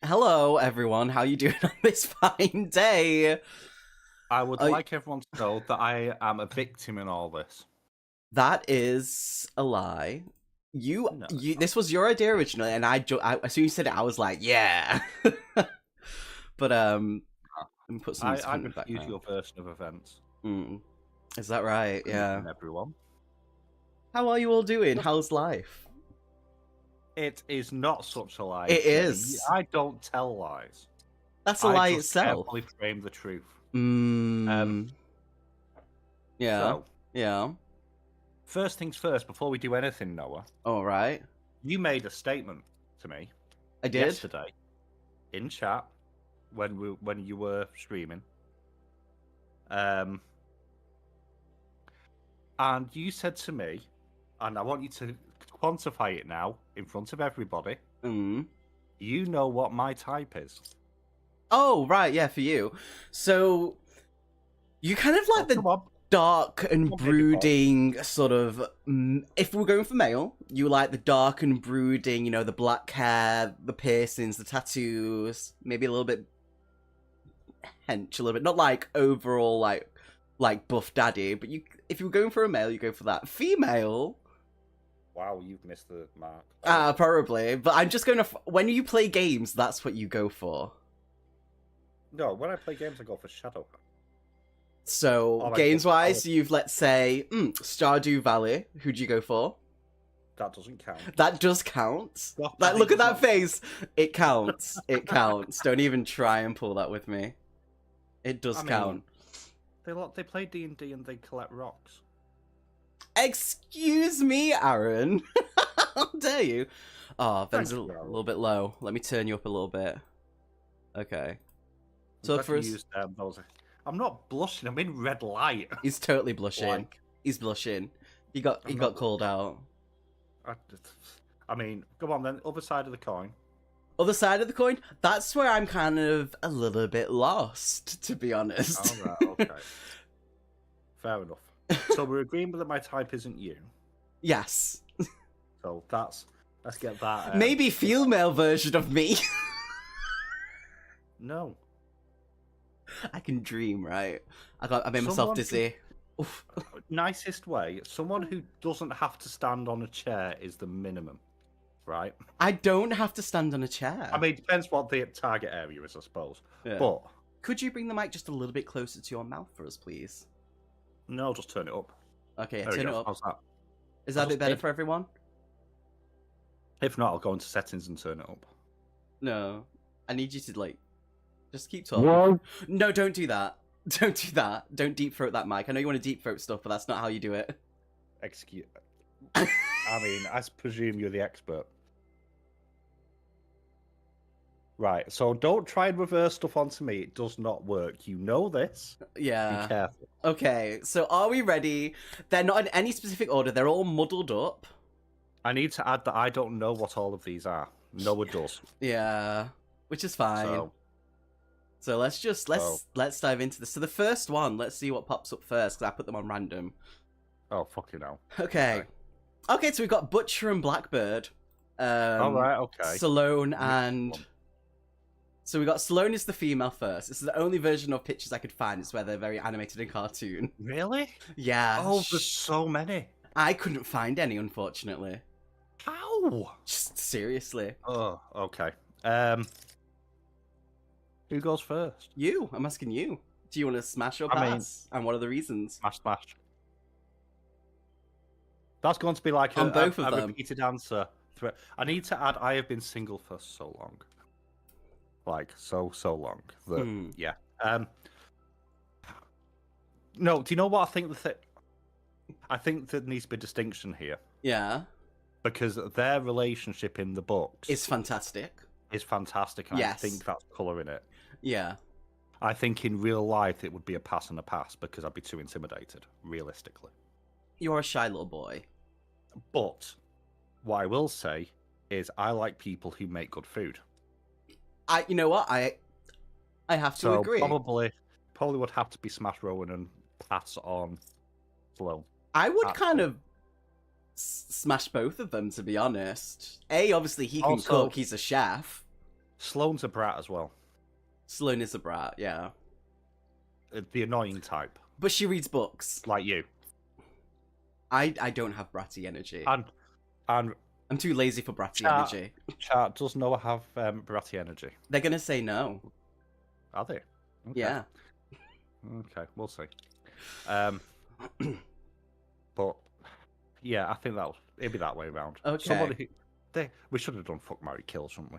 Hello, everyone. How you doing on this fine day? I would like everyone to know that I am a victim in all this. That is a lie. You, No, you. This was your idea originally, and as soon as you said it, I was like, yeah. But let me put some music I in the refuse background. your version of events. Is that right? Good Yeah. evening, everyone. How are you all doing? How's life? It is not such a lie. It Jenny. is. I don't tell lies. That's a I lie just itself. carefully frame the truth. Yeah. So, Yeah. first things first, before we do anything, Noah, All right. you made a statement to me I did. yesterday in chat when you were streaming. And you said to me, and I want you to quantify it now in front of everybody. You know what my type is. Oh, right, yeah, for you. So, you kind of like the dark and brooding sort of... if we're going for male, you like the dark and brooding, you know, the black hair, the piercings, the tattoos, maybe a little bit hench, a little bit. Not like overall, like buff daddy, but if you were going for a male, you go for that. Female... Wow, you've missed the mark. Probably. But I'm just going to... When you play games, that's what you go for. No, when I play games, I go for Shadow. So, games-wise, you've, let's say, Stardew Valley. Who'd you go for? That doesn't count. That does count. Look at that face. It counts. It counts. Don't even try and pull that with me. It does count. They play D&D and they collect rocks. Excuse me, Aaron. How dare you? Oh, Ven's a little bit low. Let me turn you up a little bit. Okay. So I'm not blushing. I'm in red light. He's totally blushing. He's blushing. He got called out. I mean, come on then. Other side of the coin. Other side of the coin? That's where I'm kind of a little bit lost, to be honest. All right, okay. Fair enough. So we're agreeing that my type isn't you. Yes. So let's get that. Maybe female version of me. No. I can dream, right? I made myself dizzy. Nicest way, someone who doesn't have to stand on a chair is the minimum, right? I don't have to stand on a chair. I mean, it depends what the target area is, I suppose. Yeah. But could you bring the mic just a little bit closer to your mouth for us, please? No, just turn it up. Okay, turn it up. How's that? Is that a bit better for everyone? If not, I'll go into settings and turn it up. No, I need you to just keep talking. Whoa. No, don't do that. Don't do that. Don't deep throat that mic. I know you want to deep throat stuff, but that's not how you do it. Excuse. I mean, I presume you're the expert. Right, so don't try and reverse stuff onto me. It does not work. You know this. Yeah. Be careful. Okay, so are we ready? They're not in any specific order. They're all muddled up. I need to add that I don't know what all of these are. Noah does. Yeah, which is fine. So let's dive into this. So the first one, let's see what pops up first, because I put them on random. Oh, fuck you now. Okay. Okay, so we've got Butcher and Blackbird. All right, okay. Salone and... So we got Salone is the female first. This is the only version of pictures I could find. It's where they're very animated in cartoon. Really? Yeah. Oh, there's so many. I couldn't find any, unfortunately. How? Just seriously. Oh, okay. Who goes first? You. I'm asking you. Do you want to smash or pass? And what are the reasons? Smash. That's going to be like on both of them. Repeated answer. I need to add I have been single for so long. Like, so long. Yeah. No, do you know what I think? I think there needs to be a distinction here. Yeah. Because their relationship in the books... is fantastic. And I think that's colouring it. Yeah. I think in real life it would be a pass and a pass because I'd be too intimidated, realistically. You're a shy little boy. But what I will say is I like people who make good food. You know what? I have to agree. Probably would have to be Smash Rowan and pass on Flo. I would kind of smash both of them, to be honest. Obviously he can cook, he's a chef. Sloane's a brat as well. Sloane is a brat, yeah. The annoying type. But she reads books. Like you. I don't have bratty energy. And I'm too lazy for bratty energy. Chat, does Noah have bratty energy? They're going to say no. Are they? Okay. Yeah. Okay, we'll see. But yeah, I think it'll be that way around. Okay. We should have done fuck, marry, kill, shouldn't we?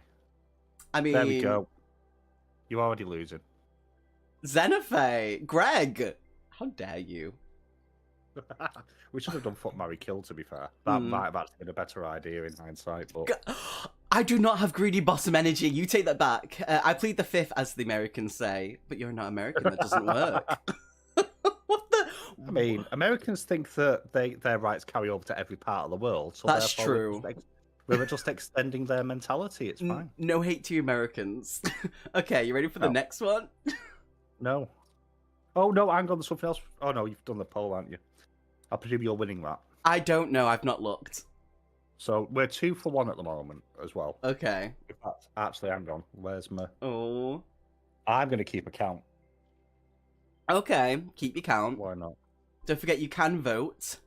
I mean, there we go. You're already losing. Xenophage, Greg, how dare you? We should have done fuck, marry, kill. To be fair, that might have actually been a better idea in hindsight. But I do not have greedy bottom energy. You take that back. I plead the fifth, as the Americans say. But you're not American. That doesn't work. What the? I mean, Americans think that their rights carry over to every part of the world. So that's true. We're just extending their mentality. It's fine. No hate to you Americans. Okay, you ready for the next one? No. Oh, no, hang on, there's something else. Oh, no, you've done the poll, haven't you? I presume you're winning that. I don't know, I've not looked. So, we're 2 for 1 at the moment, as well. Okay. In fact, actually, hang on. Where's my... Oh. I'm going to keep a count. Okay, keep your count. Why not? Don't forget you can vote.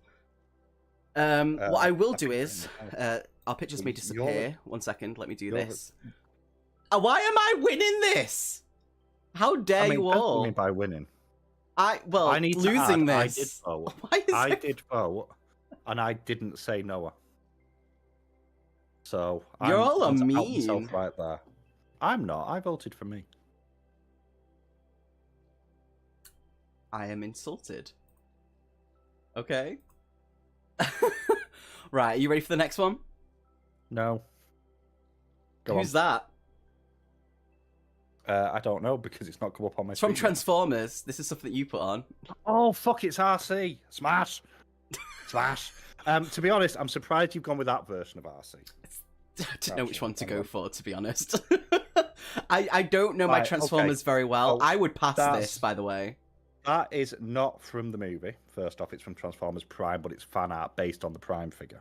What I will do is... our pictures may disappear. 1 second, let me do this. Why am I winning this? How dare you all? What do you mean by winning? I need losing this. I did vote. I did vote, and I didn't say Noah. So you're all a mean. mean. Right there. I'm not. I voted for me. I am insulted. Okay. Right, are you ready for the next one? No. Who's that? I don't know because it's not come up on my screen. From Yet. Transformers. This is something that you put on. Oh, fuck, it's RC. Smash. Smash. To be honest, I'm surprised you've gone with that version of RC. I don't know which one to go for, to be honest. I don't know my Transformers very well. I would pass this, by the way. That is not from the movie. First off, it's from Transformers Prime, but it's fan art based on the Prime figure.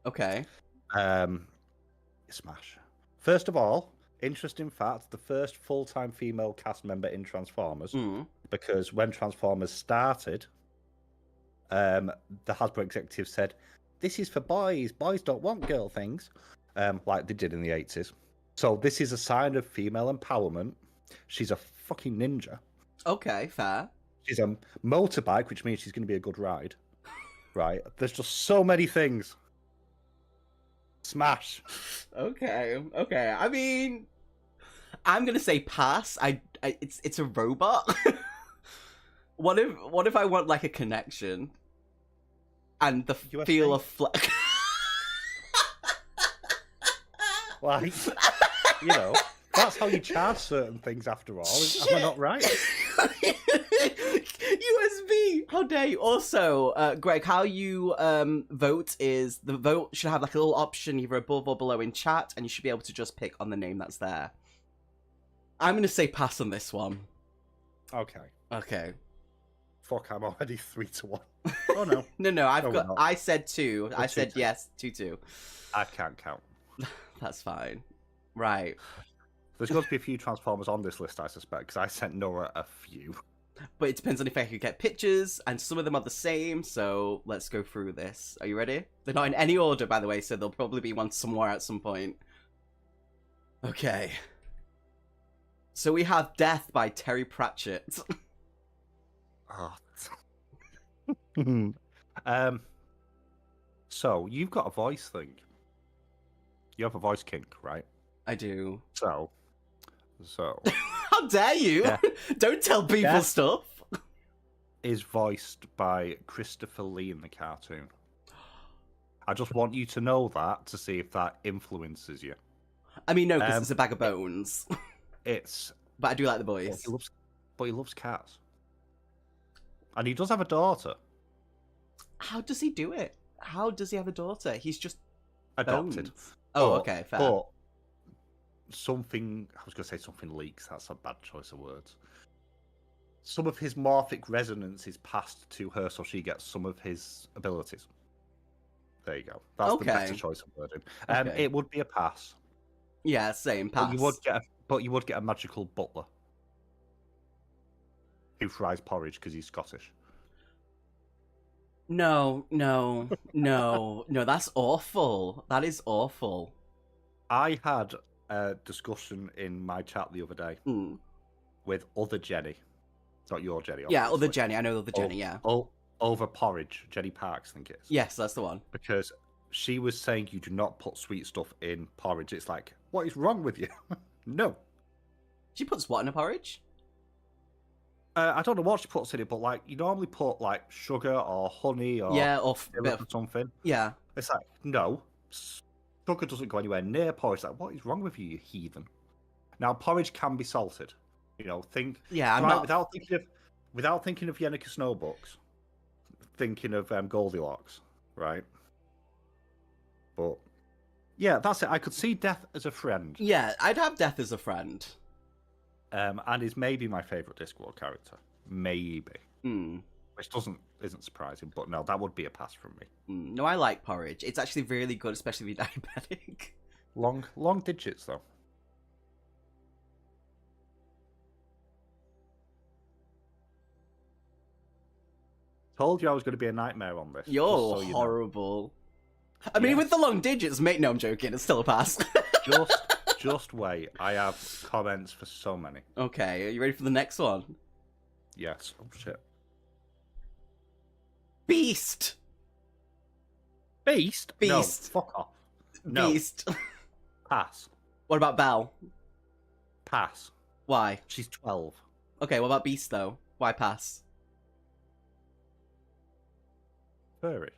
Okay. Smash. First of all, interesting fact, the first full-time female cast member in Transformers, because when Transformers started, the Hasbro executive said, this is for boys. Boys don't want girl things, like they did in the 80s. So this is a sign of female empowerment. She's a fucking ninja. Okay, fair. She's a motorbike, which means she's going to be a good ride. Right? There's just so many things. Smash. Okay. I mean, I'm gonna say pass. It's a robot. What if I want like a connection and the feel of flex? Like, you know, that's how you charge certain things. After all, am I not right? USB. How dare you? Also, Greg, how you vote is the vote should have like a little option either above or below in chat, and you should be able to just pick on the name that's there. I'm gonna say pass on this one. Okay. Fuck, I'm already 3-1. Oh no. No. I said 2. I said 2. Yes, 2-2. I can't count. That's fine. Right. There's got to be a few Transformers on this list, I suspect, because I sent Nora a few. But it depends on if I could get pictures, and some of them are the same, so let's go through this. Are you ready? They're not in any order, by the way, so there'll probably be one somewhere at some point. Okay. So we have Death by Terry Pratchett. So, you've got a voice thing. You have a voice kink, right? I do. So. How dare you? Yeah. Don't tell people stuff. Is voiced by Christopher Lee in the cartoon. I just want you to know that to see if that influences you. I mean, no, because it's a bag of bones. But I do like the boys. But he loves cats. And he does have a daughter. How does he do it? How does he have a daughter? He's just adopted. Bones. Oh, okay, fair. But I was going to say something leaks. That's a bad choice of words. Some of his morphic resonance is passed to her, so she gets some of his abilities. There you go. That's the better choice of wording. It would be a pass. Yeah, same. Pass. But you would get a magical butler who fries porridge because he's Scottish. No. That's awful. That is awful. I had a discussion in my chat the other day with other Jenny. It's not your Jenny, obviously. Yeah, other Jenny. I know other Jenny, yeah. Over porridge. Jenny Parks, I think it is. Yes, that's the one. Because she was saying you do not put sweet stuff in porridge. It's like, what is wrong with you? No. She puts what in a porridge? I don't know what she puts in it, but like you normally put like sugar or honey or or something. Yeah. It's like, no. Sugar doesn't go anywhere near porridge. It's like, what is wrong with you, you heathen? Now, porridge can be salted. You know, without thinking of Yenneker Snowbooks, thinking of Goldilocks, right? But yeah, that's it. I could see Death as a friend. Yeah, I'd have Death as a friend. And is maybe my favourite Discworld character. Maybe. Which isn't surprising, but no, that would be a pass from me. No, I like porridge. It's actually really good, especially if you're diabetic. Long digits, though. Told you I was going to be a nightmare on this. You're horrible. I mean, with the long digits, mate, no, I'm joking. It's still a pass. Just wait. I have comments for so many. Okay, are you ready for the next one? Yes. Oh, shit. Beast! Beast? No, fuck off. No. Beast. Pass. What about Belle? Pass. Why? She's 12. Okay, what about Beast, though? Why pass? Furry.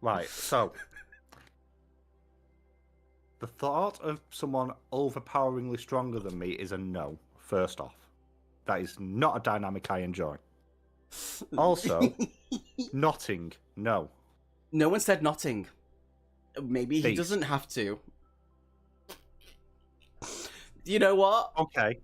Right, so... The thought of someone overpoweringly stronger than me is a no, first off. That is not a dynamic I enjoy. Also, Notting, no. No one said Notting. Maybe he doesn't have to. You know what? Okay.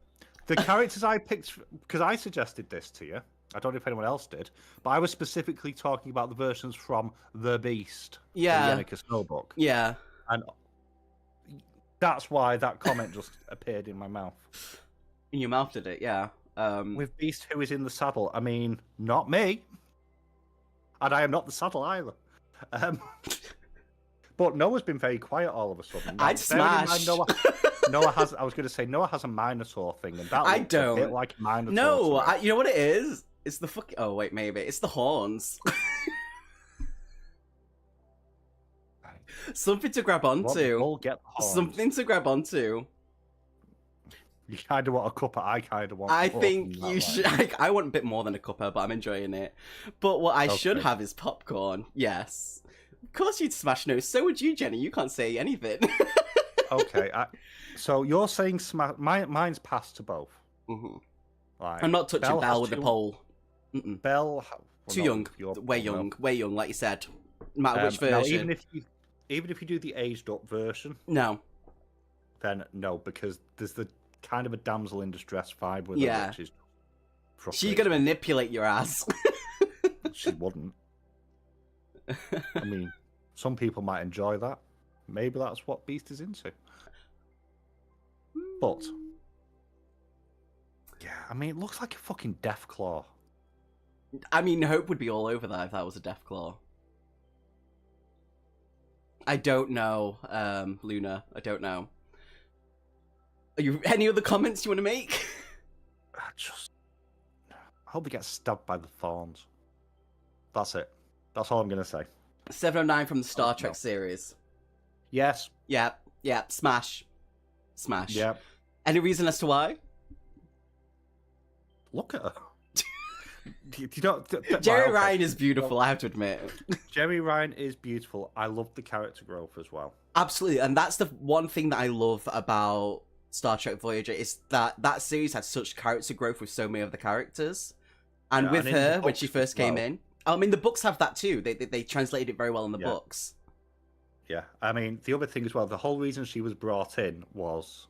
The characters I picked, because I suggested this to you, I don't know if anyone else did, but I was specifically talking about the versions from The Beast. Yeah. The Yenneker Snowbook. Yeah. And that's why that comment just appeared in my mouth. In your mouth, did it? Yeah. With Beast who is in the saddle. I mean, not me. And I am not the saddle either. But Noah's been very quiet all of a sudden. Now, I'd smash. Noah has. I was going to say Noah has a Minotaur thing, and that looks a bit like a Minotaur. No, you know what it is? It's the fucking. Oh wait, maybe it's the horns. Something to grab onto. We'll get the horns. Something to grab onto. You kind of want a cuppa. I kind of want. I think you should. I want a bit more than a cuppa, but I'm enjoying it. But what I should have is popcorn. Yes, of course you'd smash no. So would you, Jenny. You can't say anything. Okay, so you're saying mine's passed to both. Mm-hmm. Like, I'm not touching Belle with the pole. Belle, too young. Way young. Like you said. No matter which version. Now, even if you do the aged up version, no. Then no, because there's the kind of a damsel in distress vibe with her, which is she's gonna manipulate your ass. She wouldn't. I mean, some people might enjoy that. Maybe that's what Beast is into. But yeah, I mean, it looks like a fucking Deathclaw. I mean, Hope would be all over that if that was a Deathclaw. I don't know, Luna. I don't know. Are you any other comments you want to make? I hope he gets stabbed by the thorns. That's it. That's all I'm gonna say. 709 from the Star Trek series. Yes. Yeah. Smash. Yeah. Any reason as to why? Look at her. Jerry Ryan is beautiful, I have to admit. Jerry Ryan is beautiful. I love the character growth as well. Absolutely, and that's the one thing that I love about Star Trek Voyager is that series had such character growth with so many of the characters. And with her, when she first came in... I mean, the books have that too. They translated it very well in the books. Yeah, I mean, the other thing as well, the whole reason she was brought in was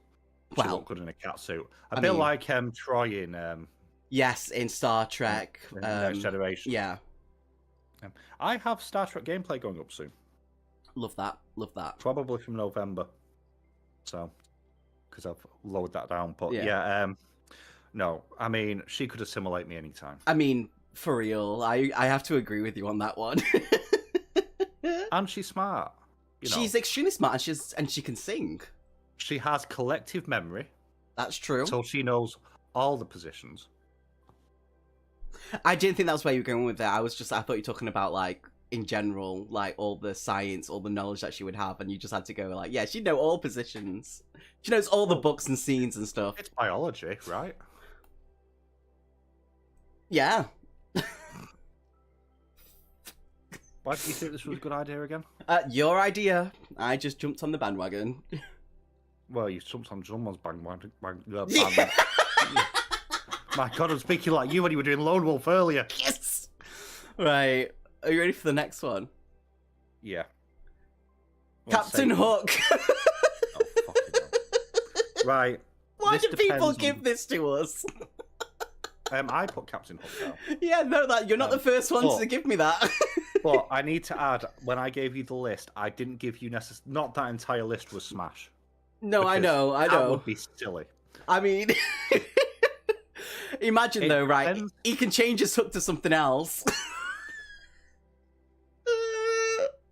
she looked good in a catsuit. A bit like Troy in... Yes, in Star Trek. Next Generation. Yeah. I have Star Trek gameplay going up soon. Love that. Love that. Probably from November. So, because I've lowered that down. But no, I mean, she could assimilate me anytime. I mean, for real, I have to agree with you on that one. And she's smart. She's extremely smart, and she can sing. She has collective memory. That's true. So she knows all the positions. I didn't think that's where you were going with that. I thought you were talking about, like, in general, like, all the science, all the knowledge that she would have, and you just had to go, like, yeah, she'd know all positions. She knows all the books and scenes and stuff. It's biology, right? Yeah. Why do you think this was a good idea again? Your idea. I just jumped on the bandwagon. Well, you jumped on someone's bandwagon. My God, I'm speaking like you when you were doing Lone Wolf earlier. Yes! Right. Are you ready for the next one? Yeah. Captain Hook! Oh, fucking hell. Right. Why do people give this to us? I put Captain Hook down. Yeah, no, you're not the first one to give me that. But I need to add, when I gave you the list, I didn't give you not that entire list was Smash. No, I know. That would be silly. I mean, imagine though, right? He can change his hook to something else.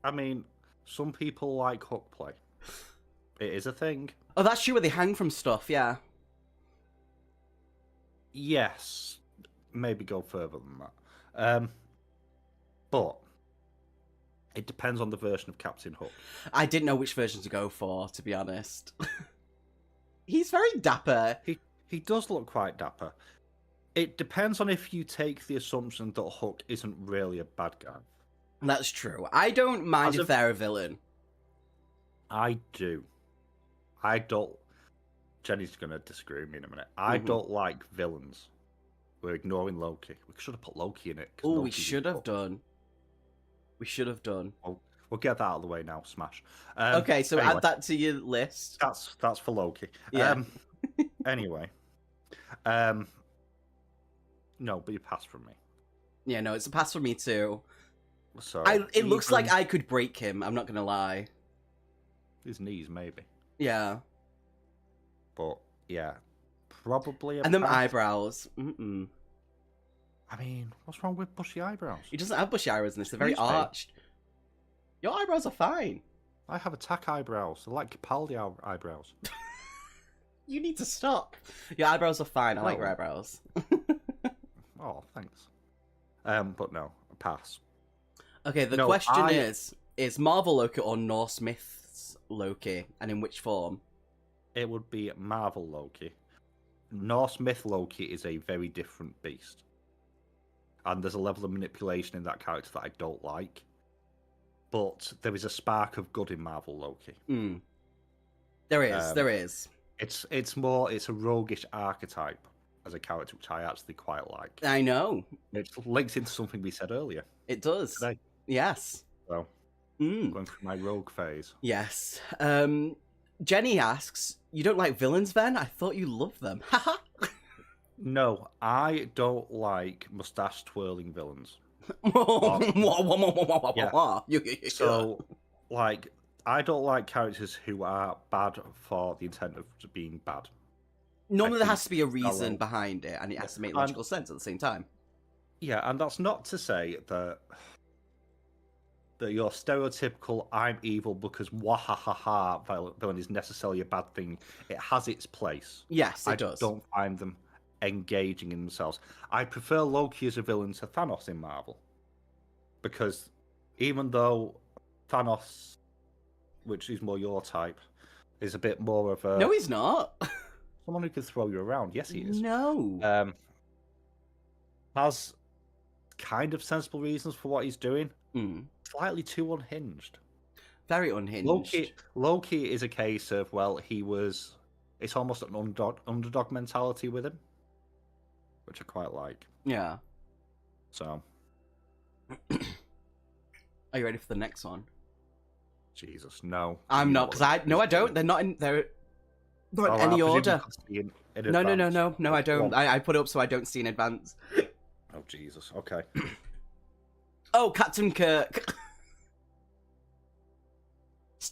I mean, some people like hook play. It is a thing. Oh, that's true, where they hang from stuff, yeah. Yes. Maybe go further than that. But it depends on the version of Captain Hook. I didn't know which version to go for, to be honest. He's very dapper. He does look quite dapper. It depends on if you take the assumption that Hook isn't really a bad guy. That's true. I don't mind if they're a villain. I do. I don't... Jenny's going to disagree with me in a minute. I don't like villains. We're ignoring Loki. We should have put Loki in it. Oh, we should have done. We should have done. We'll get that out of the way now, Smash. Okay, so anyway, add that to your list. That's for Loki. Yeah. Anyway. No, but you passed from me. Yeah, no, it's a pass for me too. So it looks like I could break him, I'm not going to lie. His knees, maybe. Yeah. But, yeah. Probably a And them pass. eyebrows. Mm-mm. I mean, what's wrong with bushy eyebrows? He doesn't have bushy eyebrows in this. They're very arched. Your eyebrows are fine. I have attack eyebrows. They're like Capaldi eyebrows. You need to stop. Your eyebrows are fine. I like your eyebrows. Oh, thanks. But no, a pass. Okay, the question is Marvel Loki or Norse Myths Loki, and in which form? It would be Marvel Loki. Norse Myth Loki is a very different beast. And there's a level of manipulation in that character that I don't like. But there is a spark of good in Marvel Loki. Mm. There is. It's a roguish archetype as a character, which I actually quite like. I know. It links into something we said earlier. It does. Today. Yes. So, going through my rogue phase. Yes. Jenny asks, you don't like villains, Ven? I thought you loved them. Haha. No, I don't like mustache twirling villains. So, like, I don't like characters who are bad for the intent of being bad. Normally there has to be a reason behind it, and it has to make logical sense at the same time. Yeah, and that's not to say that your stereotypical I'm evil because wahahaha villain is necessarily a bad thing. It has its place. Yes, it does. I don't find them engaging in themselves. I prefer Loki as a villain to Thanos in Marvel. Because even though Thanos, which is more your type, is a bit more of a... No, he's not. Someone who can throw you around. Yes, he is. No. Has kind of sensible reasons for what he's doing. Slightly too unhinged. Very unhinged. Loki is a case of, well, it's almost an underdog mentality with him, which I quite like. Yeah. So. Are you ready for the next one? Jesus, no. I'm not, because I don't. They're not in any order. No, I don't. I put it up so I don't see in advance. Oh, Jesus. Okay. Oh, Captain Kirk.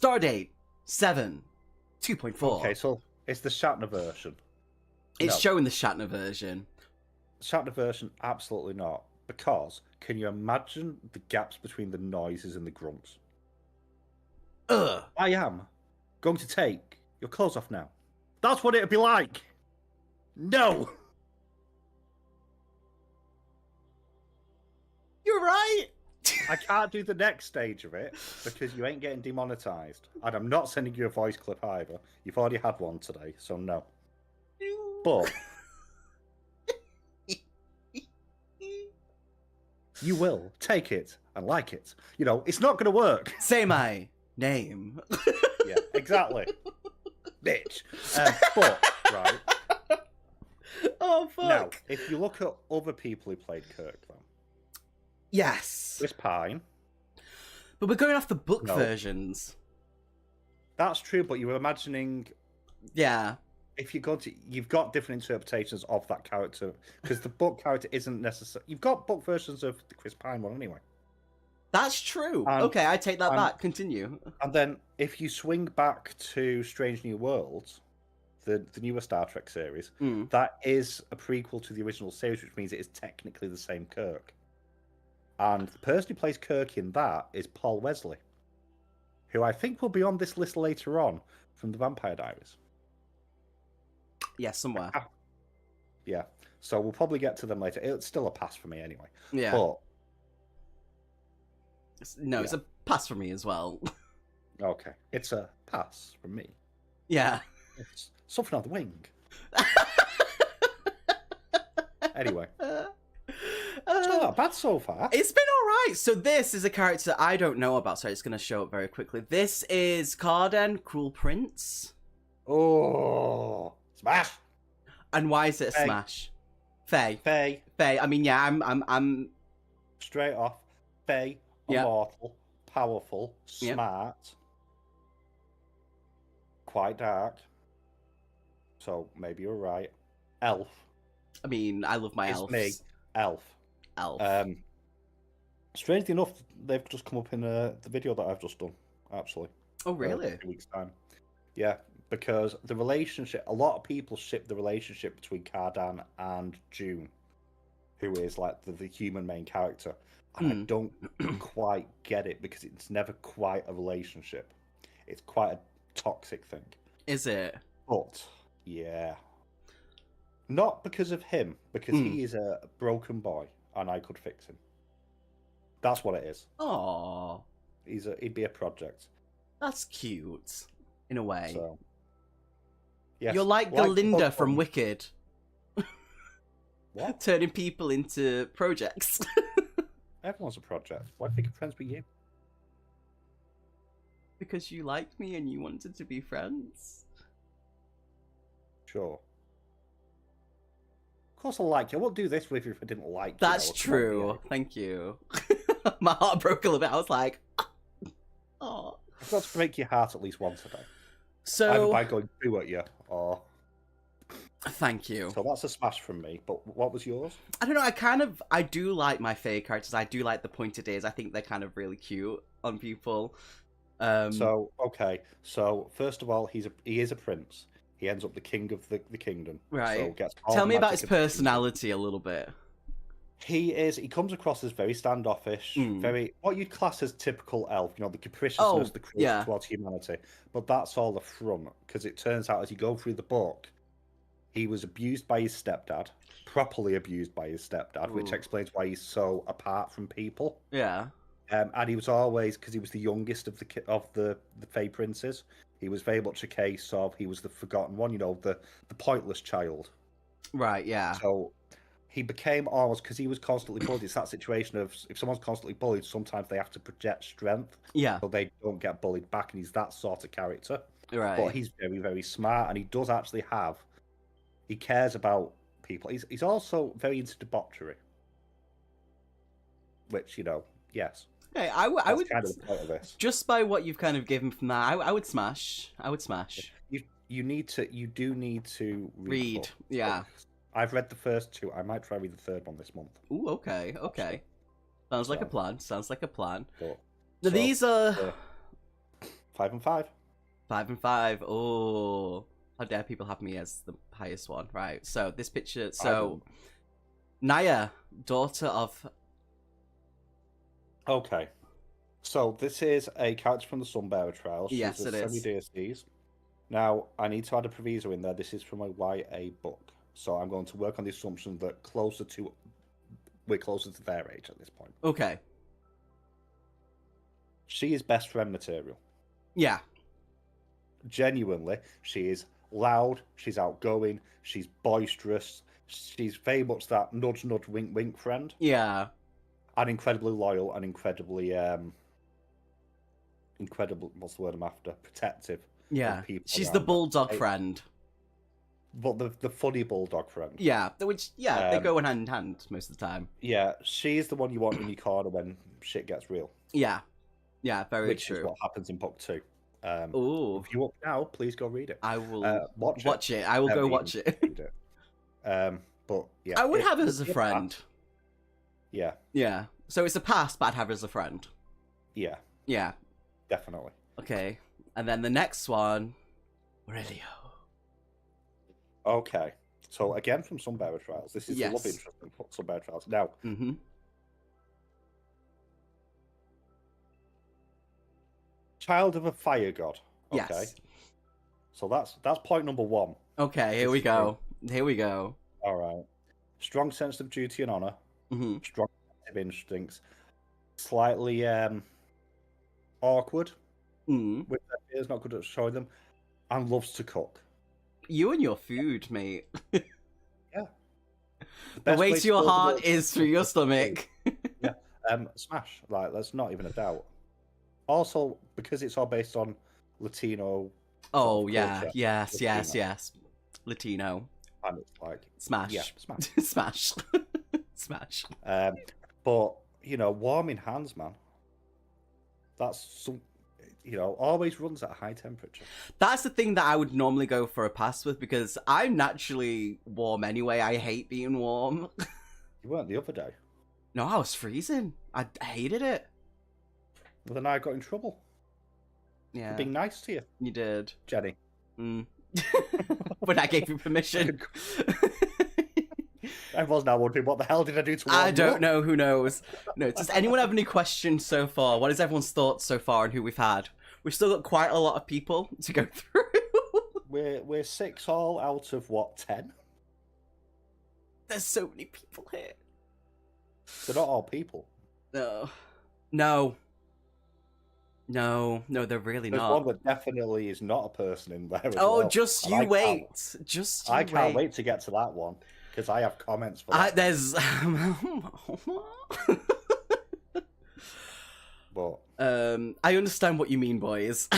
Stardate 7.2.4. Okay, so it's the Shatner version. It's showing the Shatner version. Shatner version, absolutely not. Because can you imagine the gaps between the noises and the grunts? Ugh. I am going to take your clothes off now. That's what it'd be like. No. You're right. I can't do the next stage of it because you ain't getting demonetized. And I'm not sending you a voice clip either. You've already had one today, so no. But you will take it and like it. You know, it's not going to work. Say my name. Yeah, exactly. Bitch. But, right. Oh, fuck. Now, if you look at other people who played Kirk, then. Yes. Chris Pine. But we're going off the book versions. That's true, but you were imagining... Yeah. If you go to... You've got different interpretations of that character, because the book character isn't necessary. You've got book versions of the Chris Pine one anyway. That's true. Okay, I take that back. Continue. And then, if you swing back to Strange New Worlds, the newer Star Trek series, that is a prequel to the original series, which means it is technically the same Kirk. And the person who plays Kirk in that is Paul Wesley, who I think will be on this list later on from the Vampire Diaries. Yeah, somewhere. Yeah, so we'll probably get to them later. It's still a pass for me anyway. Yeah. But... It's a pass for me as well. Okay, it's a pass from me. Yeah. It's something on the wing. Anyway. It's not that bad so far. It's been alright. So this is a character I don't know about, so it's going to show up very quickly. This is Carden, Cruel Prince. Oh, smash! And why is it a smash? Faye. Faye. I mean, yeah, I'm straight off. Faye, immortal, powerful, smart, quite dark. So maybe you're right. Elf. I mean, I love my elves. Me. Elf. Strangely enough, they've just come up in the video that I've just done, actually. Oh, really? 2 weeks' time. Yeah, because the relationship, a lot of people ship the relationship between Cardan and June, who is like the human main character. And I don't quite get it because it's never quite a relationship. It's quite a toxic thing. Is it? But, yeah. Not because of him, because he is a broken boy and I could fix him. That's what it is. Aww. He'd be a project. That's cute, in a way. So, yes. You're like Galinda from Wicked. What? Turning people into projects. Everyone's a project. Why do you think friends with you? Because you liked me and you wanted to be friends. Sure. Of course I like you. I won't do this with you if I didn't like you. That's true. Thank you. My heart broke a little bit. I was like, oh. I've got to break your heart at least once a day. So... Either by going through at you or... Thank you. So that's a smash from me. But what was yours? I don't know. I do like my Fae characters. I do like the pointed ears. I think they're kind of really cute on people. So, okay. So, first of all, he is a prince. He ends up the king of the kingdom. Right. So gets Tell me about his personality a little bit. He comes across as very standoffish, very what you'd class as typical elf, you know, the capriciousness, the cruelty towards humanity. But that's all the front, because it turns out as you go through the book, he was abused by his stepdad, properly abused by his stepdad, which explains why he's so apart from people. Yeah. And he was always, because he was the youngest of the Fae princes, he was very much a case of he was the forgotten one, you know, the pointless child. Right, yeah. So he became almost, because he was constantly bullied, it's that situation of if someone's constantly bullied, sometimes they have to project strength. Yeah. So they don't get bullied back, and he's that sort of character. Right. But he's very, very smart, and he does actually he cares about people. He's also very into debauchery. Which, you know, yes. Hey, I would kind of the point of this. Just by what you've kind of given from that, I would smash. You do need to read. Yeah. I've read the first two. I might try read the third one this month. Ooh, okay. Sounds like a plan. But, These are... 5 and 5. 5 and 5. Oh, how dare people have me as the highest one? Right. So this picture. So Naya, daughter of. Okay. So this is a character from the Sunbearer Trials. Yes, She's it is. semi-DSDs. Now, I need to add a proviso in there. This is from a YA book. So I'm going to work on the assumption that we're closer to their age at this point. Okay. She is best friend material. Yeah. Genuinely, she is loud, she's outgoing, she's boisterous, she's very much that nudge, nudge, wink, wink friend. Yeah. And incredibly loyal and incredibly, what's the word I'm after? Protective. Yeah. She's the bulldog friend. But the funny bulldog friend. Yeah, which, they go hand in hand most of the time. Yeah, she's the one you want in your corner when shit gets real. Yeah. Yeah, very which true. Is what happens in book 2. Ooh. If you're up now, please go read it. I will watch it. I will Never go watch it. Read it. But yeah, I would have her as a friend. Yeah. Yeah. So it's a pass, but I'd have her as a friend. Yeah. Yeah. Definitely. Okay. And then the next one, Aurelio. Okay. So again from Sunbearer Trials. This is the love interest in Sunbearer Trials. Now, child of a fire god. Okay. Yes. So that's point number 1. Okay, here we go. Here we go. All right. Strong sense of duty and honor. Strong instincts. Slightly awkward. With their fears, not good at showing them. And loves to cook. You and your food, mate. Yeah. The way to your heart is through your stomach. Yeah. Smash. Like, that's not even a doubt. Also, because it's all based on Latino. Oh, yeah. Culture, yes. Latino. And it's like. Smash. Yeah, smash. Smash. Smash. But, warming hands, man. That's always runs at a high temperature. That's the thing that I would normally go for a pass with because I'm naturally warm anyway. I hate being warm. You weren't the other day. No, I was freezing. I hated it. Well, then I got in trouble. Yeah. For being nice to you. You did. Jenny. But I gave you permission. Everyone's now wondering, what the hell did I do to warm I don't know. Who knows? No. Does anyone have any questions so far? What is everyone's thoughts so far on who we've had? We've still got quite a lot of people to go through. We're 6 all out of, 10? There's so many people here. They're not all people. No, they're really There's not. one that definitely is not a person in there as well. well. Just you wait. I can't wait to get to that one. Because I have comments for that. There's... But... I understand what you mean, boys.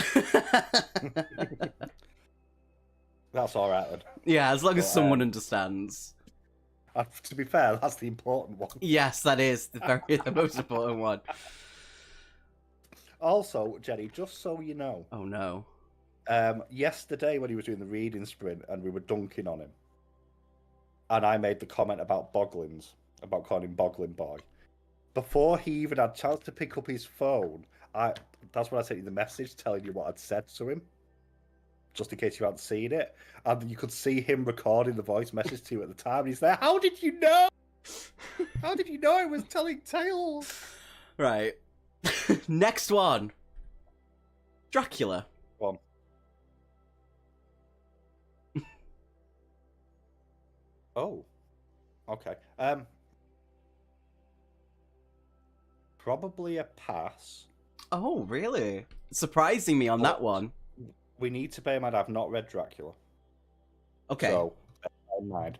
That's alright then. Yeah, as long as someone understands. To be fair, that's the important one. Yes, that is the most important one. Also, Jenny, just so you know... Oh, no. Yesterday when he was doing the reading sprint and we were dunking on him, and I made the comment about Boglins, about calling him Boglin Boy. Before he even had a chance to pick up his phone, that's when I sent you the message telling you what I'd said to him, just in case you hadn't seen it. And you could see him recording the voice message to you at the time. And he's there, how did you know? How did you know I was telling tales? Right. Next one. Dracula. Go on. Oh, okay. Probably a pass. Oh, really? Surprising me on that one. We need to bear in mind I've not read Dracula. Okay. So, bear in mind.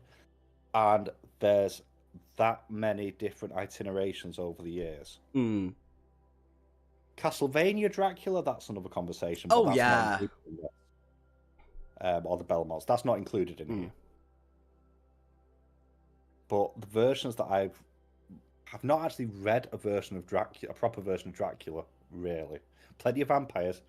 And there's that many different itinerations over the years. Castlevania Dracula, that's another conversation. Oh, yeah. Or the Belmonts. That's not included in here. But the versions that I've not actually read a version of Dracula, a proper version of Dracula, really. Plenty of vampires,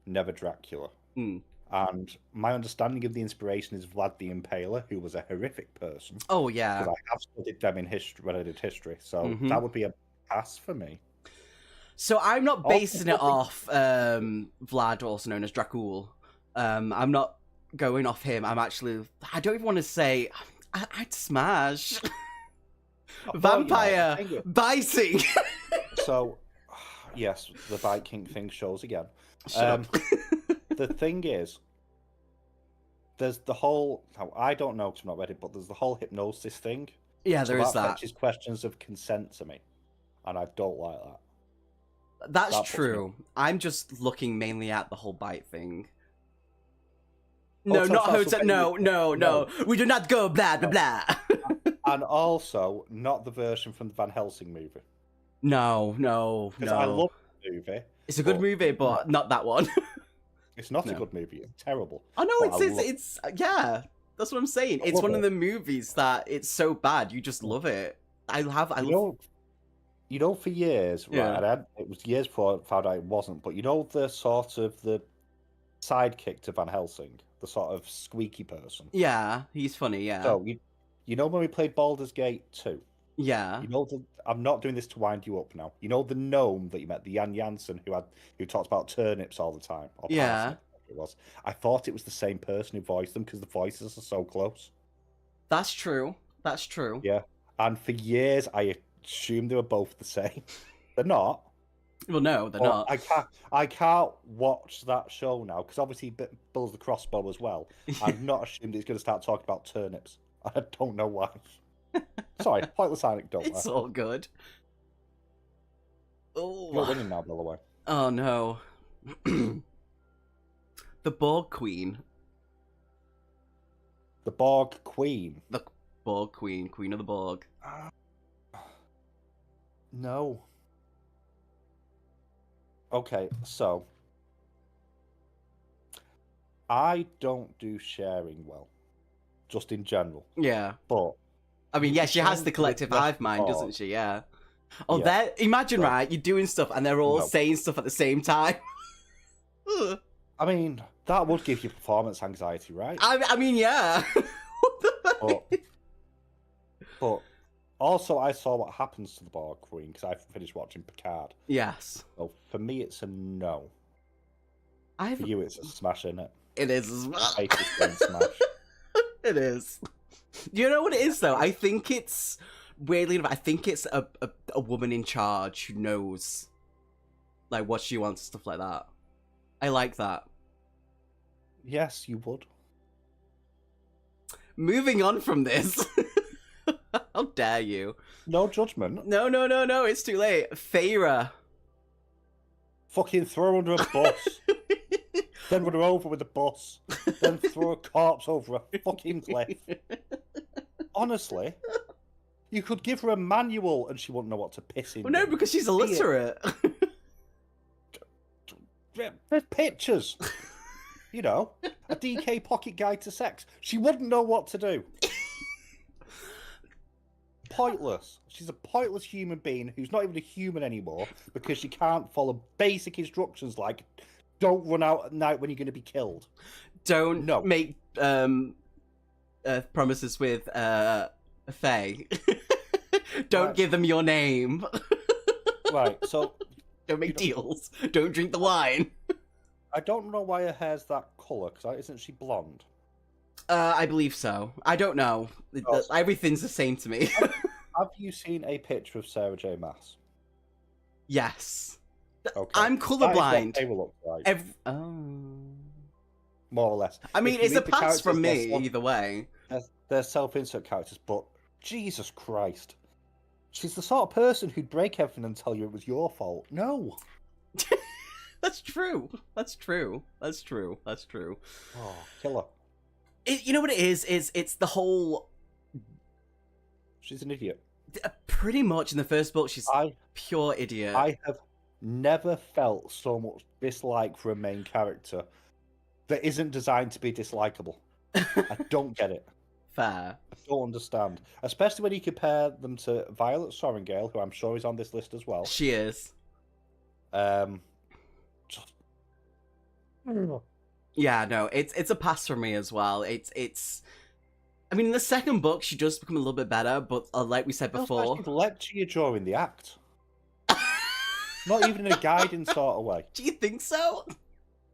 never Dracula. And my understanding of the inspiration is Vlad the Impaler, who was a horrific person. Oh, yeah. Because I have studied them in history when I did history. So that would be a pass for me. So I'm not basing it off Vlad, also known as Dracul. I'm not going off him. I don't even want to say. I'd smash. Vampire biting. So, yes, the bite kink thing shows again. The thing is, there's the whole. I don't know because I've not read it, but there's the whole hypnosis thing. Yeah, there is that. Fetches questions of consent to me, and I don't like that. That's true. I'm just looking mainly at the whole bite thing. No, not hotel. No. We do not go blah blah blah. And also, not the version from the Van Helsing movie. No. Because I love the movie. It's a good movie, but not that one. It's not a good movie. It's terrible. Oh no, it's yeah. That's what I'm saying. It's one of the movies that it's so bad you just love it. I love. You know, for years, right? And it was years before I found out it wasn't. But you know, the sort of the sidekick to Van Helsing, the sort of squeaky person. Yeah, he's funny. Yeah. So you know when we played Baldur's Gate 2? Yeah. You know I'm not doing this to wind you up now. You know the gnome that you met, the Jan Jansen who talks about turnips all the time. Yeah. It was. I thought it was the same person who voiced them because the voices are so close. That's true. Yeah. And for years I assumed they were both the same. They're not. Well, no, they're not. I can't watch that show now because obviously he builds the crossbow as well. I've not assumed he's going to start talking about turnips. I don't know why. Sorry, pointless anecdote. It's all good. Oh, you're winning now, by the way. Oh no. The Borg Queen. The Borg Queen. The Borg Queen, Queen of the Borg. No. Okay, so I don't do sharing well, just in general. Yeah. But I mean, yeah, she has the collective hive mind, doesn't she? Yeah. Oh, yeah. Imagine, right? You're doing stuff and they're all saying stuff at the same time. I mean, that would give you performance anxiety, right? I mean, yeah. but also, I saw what happens to the Borg Queen because I finished watching Picard. Yes. So for me, it's a no. For you, it's a smash, isn't it? It is a smash. Smash. It is. Do you know what it is, though? I think it's, weirdly enough, I think it's a woman in charge who knows, like, what she wants and stuff like that. I like that. Yes, you would. Moving on from this. How dare you? No judgment. No, it's too late. Feyre. Fucking throw her under a bus. Then run her over with a bus. Then throw a corpse over a fucking cliff. Honestly, you could give her a manual and she wouldn't know what to piss in. Well, no, because she's illiterate. There's pictures. You know, a DK pocket guide to sex. She wouldn't know what to do. Pointless. She's a pointless human being who's not even a human anymore because she can't follow basic instructions like don't run out at night when you're going to be killed. Don't make promises with Faye. Don't give them your name. Right, so... Don't make deals. Don't drink the wine. I don't know why her hair's that colour, because isn't she blonde? I believe so. I don't know. Everything's the same to me. Have you seen a picture of Sarah J. Maas? Yes. Okay. I'm colourblind. They will look like. More or less. I mean, it's a pass from me, either way. They're self-insert characters, but Jesus Christ. She's the sort of person who'd break everything and tell you it was your fault. No. That's true. That's true. Oh, killer. You know what it is? It's the whole... She's an idiot. Pretty much in the first book, she's pure idiot. I have never felt so much dislike for a main character that isn't designed to be dislikable. I don't get it. Fair. I don't understand. Especially when you compare them to Violet Sorrengail, who I'm sure is on this list as well. She is. Yeah, no, it's a pass for me as well. It's. I mean, in the second book, she does become a little bit better, but like we said before, she'd lecture you during the act. Not even in a guiding sort of way. Do you think so?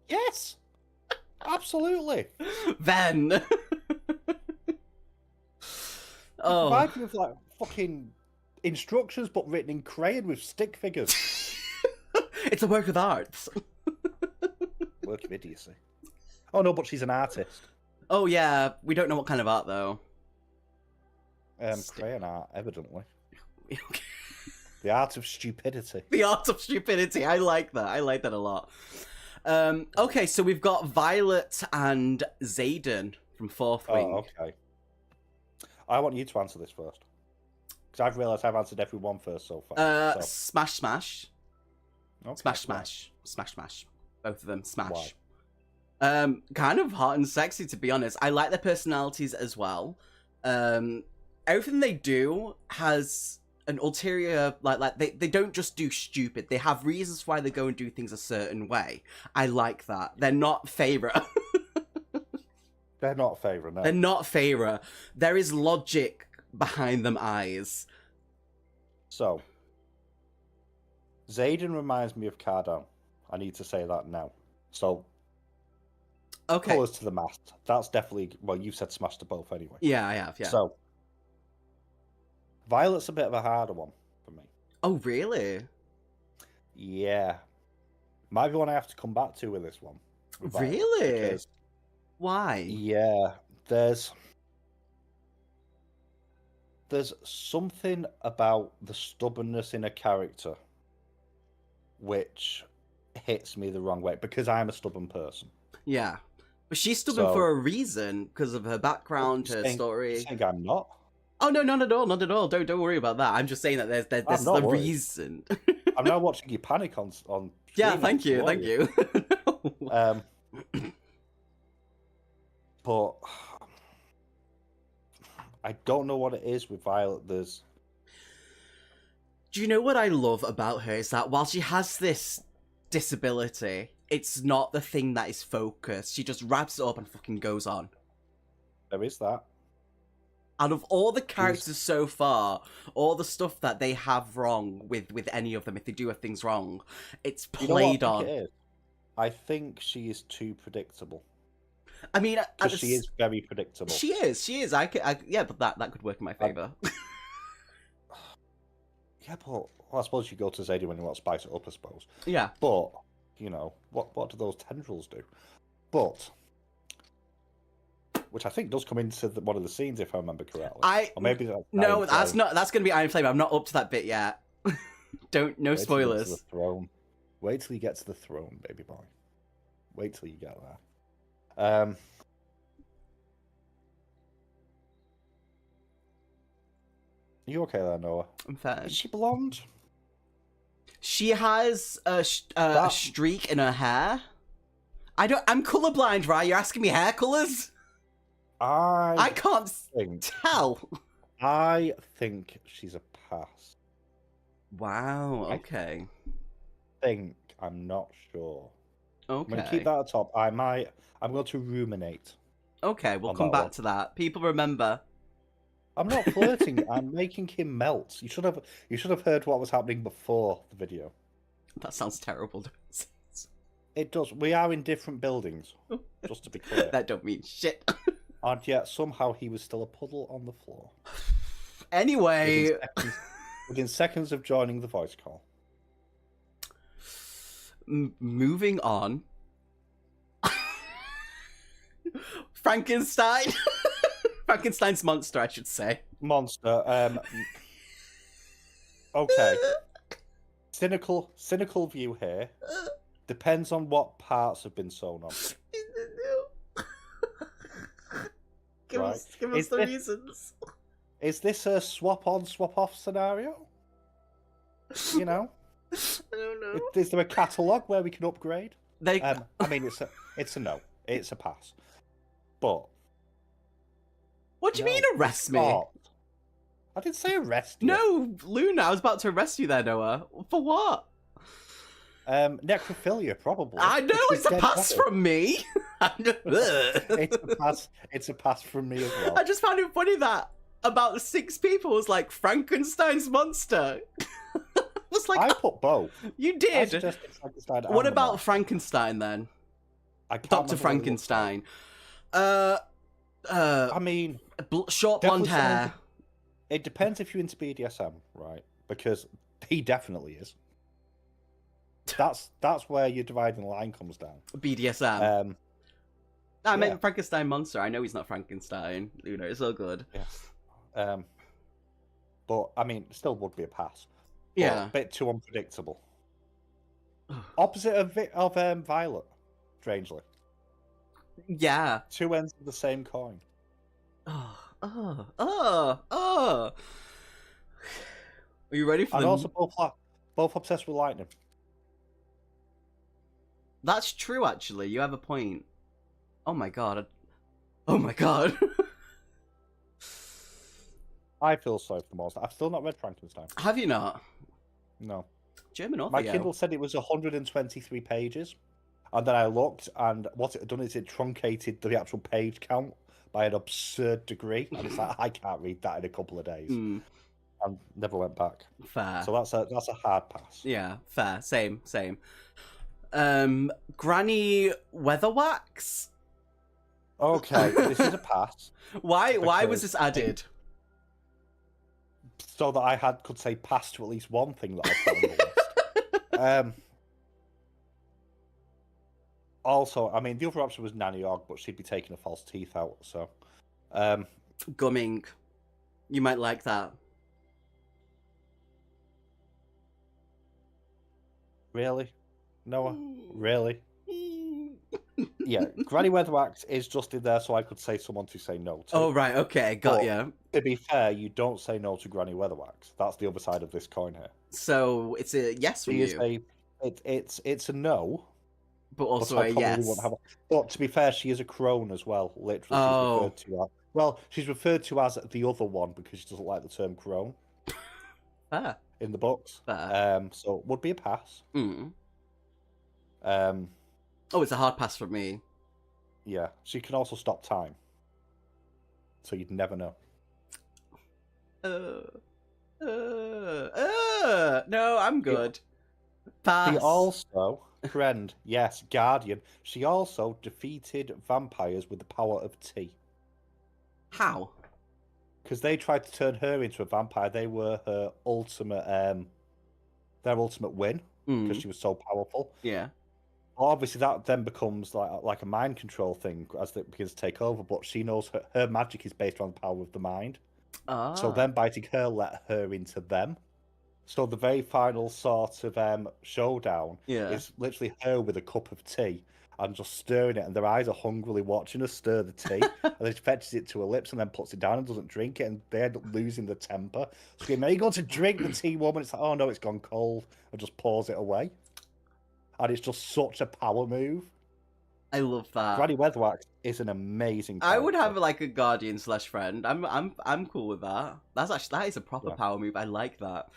Yes. Absolutely. Ven. Oh. Provide me with like fucking instructions, but written in crayon with stick figures. It's a work of art. Work of idiocy. Oh no, but she's an artist. Oh yeah, we don't know what kind of art though. Crayon art, evidently. The art of stupidity. The art of stupidity. I like that. I like that a lot. Okay, so we've got Violet and Xaden from Fourth Wing. Oh, okay. I want you to answer this first. Because I've realised I've answered every one first so far. Smash, smash. Okay, Smash, smash. Smash, smash. Both of them, smash. Why? Kind of hot and sexy, to be honest. I like their personalities as well. Everything they do has an ulterior, like they don't just do stupid. They have reasons why they go and do things a certain way. I like that. They're not Feyre. They're not Feyre, no. They're not Feyre. There is logic behind them eyes. So, Xaden reminds me of Cardan. I need to say that now. So, okay. Colours to the mast. That's definitely, well, you've said smash to both anyway. Yeah, I have, yeah. So, Violet's a bit of a harder one for me. Oh, really? Yeah. Might be one I have to come back to with this one. With Violet, really? because, why? yeah, there's something about the stubbornness in a character which hits me the wrong way, because I'm a stubborn person. Yeah. But she's stubborn for a reason, because of her background, her story. You think I'm not? Oh, no, not at all, not at all. Don't worry about that. I'm just saying that there's the reason. I'm now watching you panic on yeah, thank you. But I don't know what it is with Violet. Do you know what I love about her is that while she has this disability, it's not the thing that is focused. She just wraps it up and fucking goes on. There is that. Out of all the characters so far, all the stuff that they have wrong with any of them, if they do things wrong, it's played on. I think she is too predictable. I mean, because she is very predictable. She is. Yeah, but that could work in my favor. Yeah, but well, I suppose you go to Xaden when you want to spice it up, I suppose. Yeah. But you know what do those tendrils do? But which I think does come into one of the scenes, if I remember correctly. Or maybe that's going to be Iron Flame. I'm not up to that bit yet. No spoilers. The throne. Wait till you get to the throne, baby boy. Wait till you get there. Are you okay there, Noah? I'm fine. Is she blonde? She has a streak in her hair. I'm colorblind, right? You're asking me hair colors? I can't tell. I think she's a pass. Wow. Okay. I'm not sure. Okay. I'm going to keep that at top. I'm going to ruminate. Okay, we'll come back to that. People remember. I'm not flirting. I'm making him melt. You should have heard what was happening before the video. That sounds terrible. It does. We are in different buildings, just to be clear. That don't mean shit. And yet somehow he was still a puddle on the floor. Anyway, within seconds of joining the voice call. Moving on. Frankenstein. Frankenstein's monster, I should say. Monster. Okay. Cynical view here. Depends on what parts have been sewn on. Give us the reasons. Is this a swap on, swap off scenario? You know? I don't know. Is there a catalogue where we can upgrade? I mean, it's a no. It's a pass. But what do you mean arrest me? I didn't say arrest you. No, Luna, I was about to arrest you there, Noah. For what? Necrophilia, probably. I know, it's a pass from me. It's a pass from me as well. I just found it funny that about 6 people was like, Frankenstein's monster. was like, I put both. You I did. suggested Frankenstein. What and the about Mask. Frankenstein then? I can't Dr. remember what it looks like. Frankenstein. I mean, Short blonde definitely someone hair. it depends if you're into BDSM, right? Because he definitely is. That's where your dividing line comes down. BDSM. I yeah. meant Frankenstein monster. I know he's not Frankenstein. You know, it's all good. Yeah. But I mean, still would be a pass. But Yeah. a bit too unpredictable. Opposite of Violet, strangely. Yeah. Two ends of the same coin. Are you ready for And the... also both obsessed with lightning. That's true, actually. You have a point. Oh my god. Oh my god. I feel sorry for the monster. I've still not read Frankenstein. Have you not? No. German author, My Kindle said it was 123 pages. And then I looked, and what it had done is it truncated the actual page count by an absurd degree. And it's like, I can't read that in a couple of days. And never went back. Fair. So that's a hard pass. Yeah, fair. Same. Granny Weatherwax? Okay, this is a pass. Why was this added? So that I could say pass to at least one thing that I've put on the list. Also, I mean, the other option was Nanny Og, but she'd be taking her false teeth out, so... Gumming. You might like that. Really? Noah? Really? Yeah, Granny Weatherwax is just in there so I could say someone to say no to. Oh, right, okay, got ya. To be fair, you don't say no to Granny Weatherwax. That's the other side of this coin here. So, it's a yes from you. It's a no. But also a yes. But to be fair, she is a crone as well. Literally, she's referred to as... Well, she's referred to as the other one because she doesn't like the term crone. Fair. In the books. Fair. So, would be a pass. Oh, it's a hard pass for me. Yeah, she can also stop time. So you'd never know. No, I'm good. Pass. She also, friend, yes, guardian. She also defeated vampires with the power of tea. How? Because they tried to turn her into a vampire. They were her ultimate, their ultimate win because she was so powerful. Yeah. Obviously, that then becomes like a mind control thing as it begins to take over. But she knows her magic is based on the power of the mind. So them biting her let her into them. So the very final sort of showdown is literally her with a cup of tea and just stirring it, and their eyes are hungrily watching her stir the tea, and then she fetches it to her lips and then puts it down and doesn't drink it, and they end up losing the temper. Screaming, "Are you going to drink the tea, woman?" It's like, oh no, it's gone cold, and just pours it away. And it's just such a power move. I love that. Granny Weatherwax is an amazing character. I would have like a guardian / friend. I'm cool with that. That is a proper power move. I like that.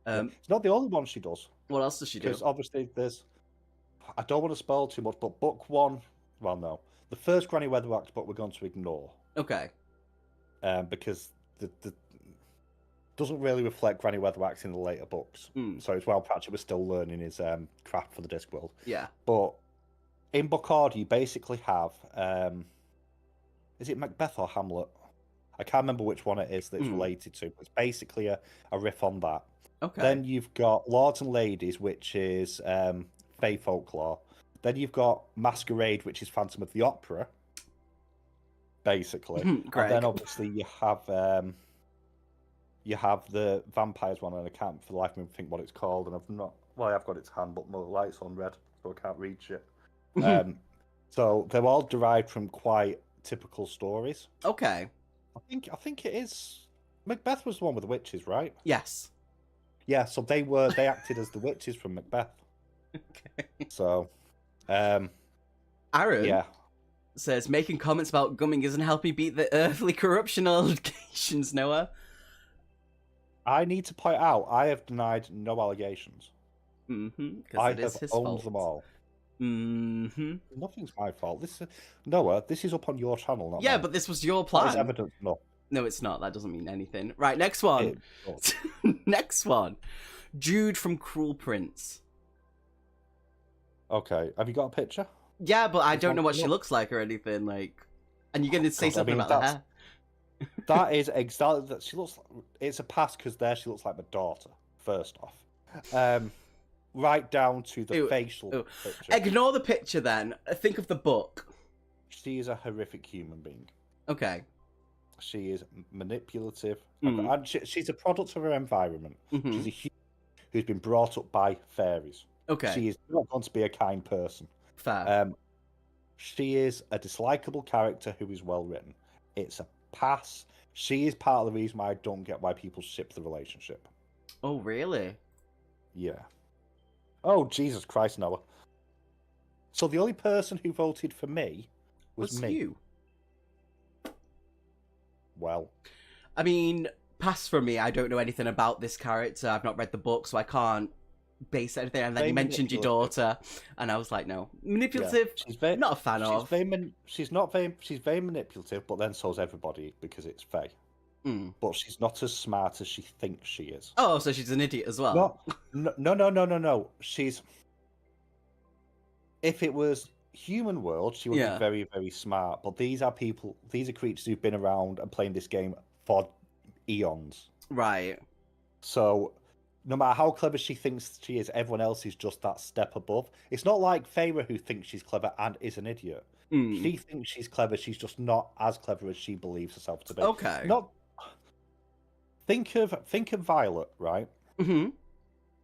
It's not the only one she does. What else does she do? Because obviously there's... I don't want to spoil too much, but book one... Well, no. The first Granny Weatherwax book we're going to ignore. Okay. Because the doesn't really reflect Granny Weatherwax in the later books. So it's while Pratchett was still learning his craft for the Discworld. Yeah. But in book order, you basically have... is it Macbeth or Hamlet? I can't remember which one it is that it's related to. But it's basically a riff on that. Okay. Then you've got Lords and Ladies, which is Fey folklore. Then you've got Masquerade, which is Phantom of the Opera, basically. And then obviously you have the vampires one, and I can't for the life of me think what it's called. And I've not... Well, I've got its hand, but my light's on red, so I can't read shit. So they're all derived from quite typical stories. Okay. I think it is... Macbeth was the one with the witches, right? Yes. Yeah, so they acted as the witches from Macbeth. Okay. So, Aaron says, making comments about gumming isn't helping beat the earthly corruption allegations, Noah. I need to point out, I have denied no allegations. I have owned them all. Nothing's my fault. Noah, this is up on your channel, not mine. But this was your plan. That is evidence, no. No, it's not. That doesn't mean anything. Right, next one. Next one. Jude from Cruel Prince. Okay, have you got a picture? Yeah, but I don't know what she looks like or anything. Like, and you're going to say something about the hair. That is exactly that. She looks. It's a pass because there she looks like my daughter. First off, right down to the facial picture. Ignore the picture then. Think of the book. She is a horrific human being. Okay. She is manipulative, and she's a product of her environment. She's a human who's been brought up by fairies. Okay. She is not going to be a kind person. Fair. She is a dislikable character who is well written. It's a pass. She is part of the reason why I don't get why people ship the relationship. Oh, really? Yeah. Oh, Jesus Christ, Noah. So the only person who voted for me was me. You. Well. I mean, pass for me. I don't know anything about this character. I've not read the book, so I can't base anything. And then you mentioned your daughter, and I was like, no. Manipulative, yeah. Not a fan of. She's very manipulative, but then so's everybody because it's Faye. But she's not as smart as she thinks she is. Oh, so she's an idiot as well. No. She's... If it was human world, she would be very, very smart. But these are creatures who've been around and playing this game for eons. Right. So no matter how clever she thinks she is, everyone else is just that step above. It's not like Feyre who thinks she's clever and is an idiot. She thinks she's clever, she's just not as clever as she believes herself to be. Okay. Think of Violet, right?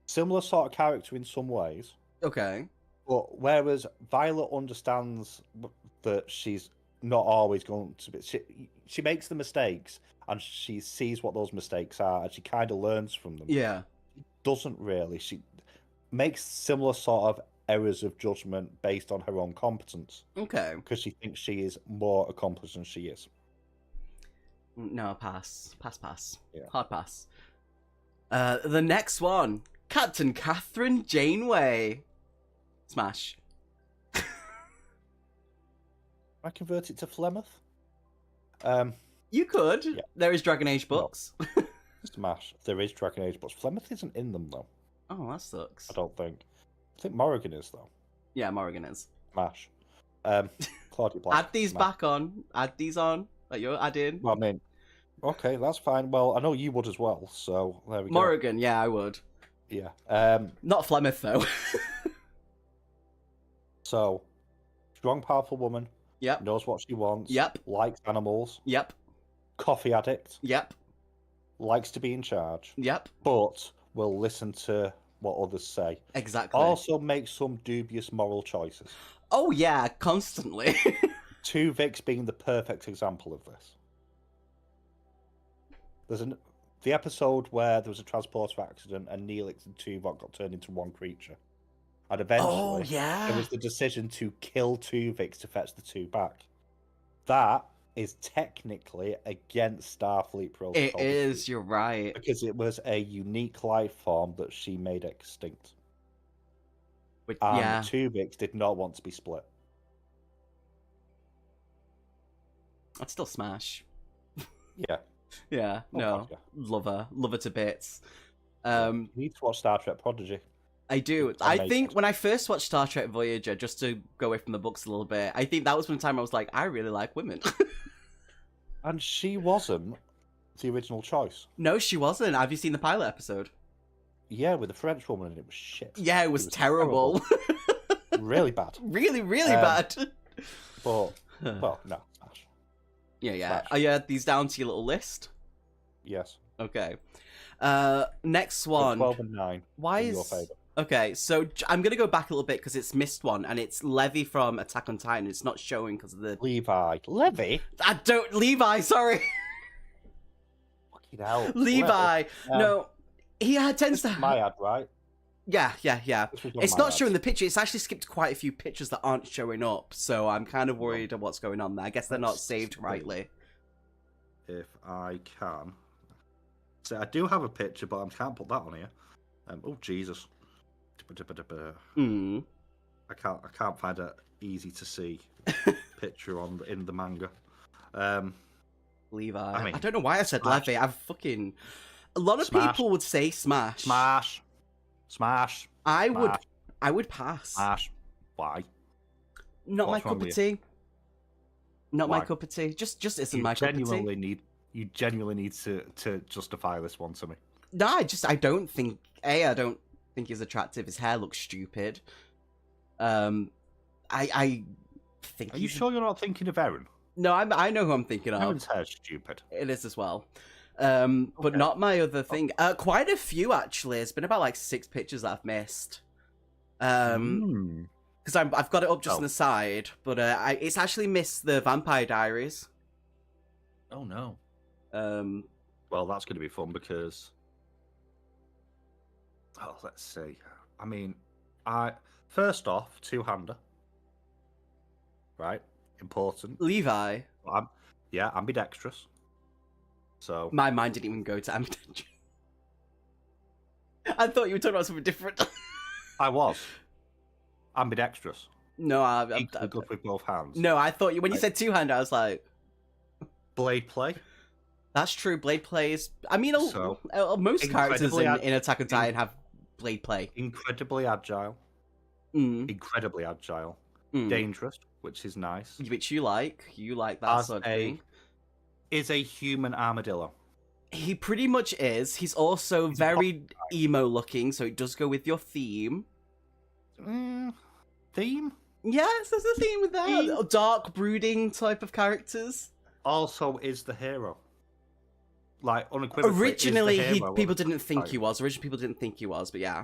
Similar sort of character in some ways. Okay. But whereas Violet understands that she's not always going to be... She makes the mistakes, and she sees what those mistakes are, and she kind of learns from them. Yeah. She doesn't really. She makes similar sort of errors of judgment based on her own competence. Okay. Because she thinks she is more accomplished than she is. No, pass. Pass. Yeah. Hard pass. The next one. Captain Catherine Janeway. Smash. I convert it to Flemeth? You could. Yeah. There is Dragon Age books. No. Smash. There is Dragon Age books. Flemeth isn't in them, though. Oh, that sucks. I don't think. I think Morrigan is, though. Yeah, Morrigan is. Smash. Claudia Black. Add these back on. Add these on. Like you're adding. Well, I mean, okay, that's fine. Well, I know you would as well, so there we go. Morrigan, yeah, I would. Yeah. Not Flemeth, though. So, strong, powerful woman. Yep. Knows what she wants. Yep. Likes animals. Yep. Coffee addict. Yep. Likes to be in charge. Yep. But will listen to what others say. Exactly. Also makes some dubious moral choices. Oh, yeah, constantly. Tuvix being the perfect example of this. There's the episode where there was a transporter accident and Neelix and Tuvok got turned into one creature. And eventually, there was the decision to kill Tuvix to fetch the two back. That is technically against Starfleet protocol. It is, you're right. Because it was a unique life form that she made extinct. And Tuvix did not want to be split. I'd still smash. Yeah. Yeah, no. Love her to bits. You need to watch Star Trek Prodigy. I do. I think when I first watched Star Trek Voyager, just to go away from the books a little bit, I think that was one time I was like, I really like women. And she wasn't the original choice. No, she wasn't. Have you seen the pilot episode? Yeah, with a French woman, and it was shit. Yeah, it was terrible. Really bad. Really bad. But, well, no. Yeah. Are you add these down to your little list? Yes. Okay. Next one. 12 and 9. Why is... Your favorite. Okay, so I'm going to go back a little bit because it's missed one, and it's Levi from Attack on Titan. It's not showing because of the... Levi. Levi? Levi, sorry. Fucking hell. Levi. No, he tends to... My ad, right? Yeah. It's not showing the picture. It's actually skipped quite a few pictures that aren't showing up, so I'm kind of worried of what's going on there. I guess they're not saved rightly. If I can... So I do have a picture, but I can't put that on here. Oh, Jesus. I can't find a easy to see picture in the manga. Levi. I don't know why I said Levi. I've fucking... A lot of people would say Smash. Smash. Smash. I Smash. would pass. Smash. Why? Not What's my wrong cup of with tea. Not my Why? cup of tea. Just isn't You my cup of tea. you genuinely need to justify this one to me. No, I don't think he's attractive. His hair looks stupid. I think. Are you sure you're not thinking of Aaron? No, I know who I'm thinking of. Aaron's hair's stupid. It is as well. But not my other thing. Quite a few actually. It's been about like 6 pictures that I've missed. Because I've got it up just on the side, but it's actually missed the Vampire Diaries. Oh no. Well, that's going to be fun because. Oh, let's see. I mean, first off, two-hander. Right, important. Levi. Ambidextrous. So my mind didn't even go to ambidextrous. I thought you were talking about something different. I was ambidextrous. No, I'm good with both hands. No, I thought when you said two-hander, I was like, blade play. That's true. Blade play is. I mean, most characters in Attack on Titan have blade play. Incredibly agile. Incredibly agile. Dangerous, which is nice. Which you like. You like that sort of thing. Is a human armadillo. He pretty much is. He's also very emo looking, so it does go with your theme. Theme? Yes, there's a theme with that. Dark, brooding type of characters. Also is the hero. Like, unequivocally. Originally, people didn't think he was. Originally, people didn't think he was, but yeah.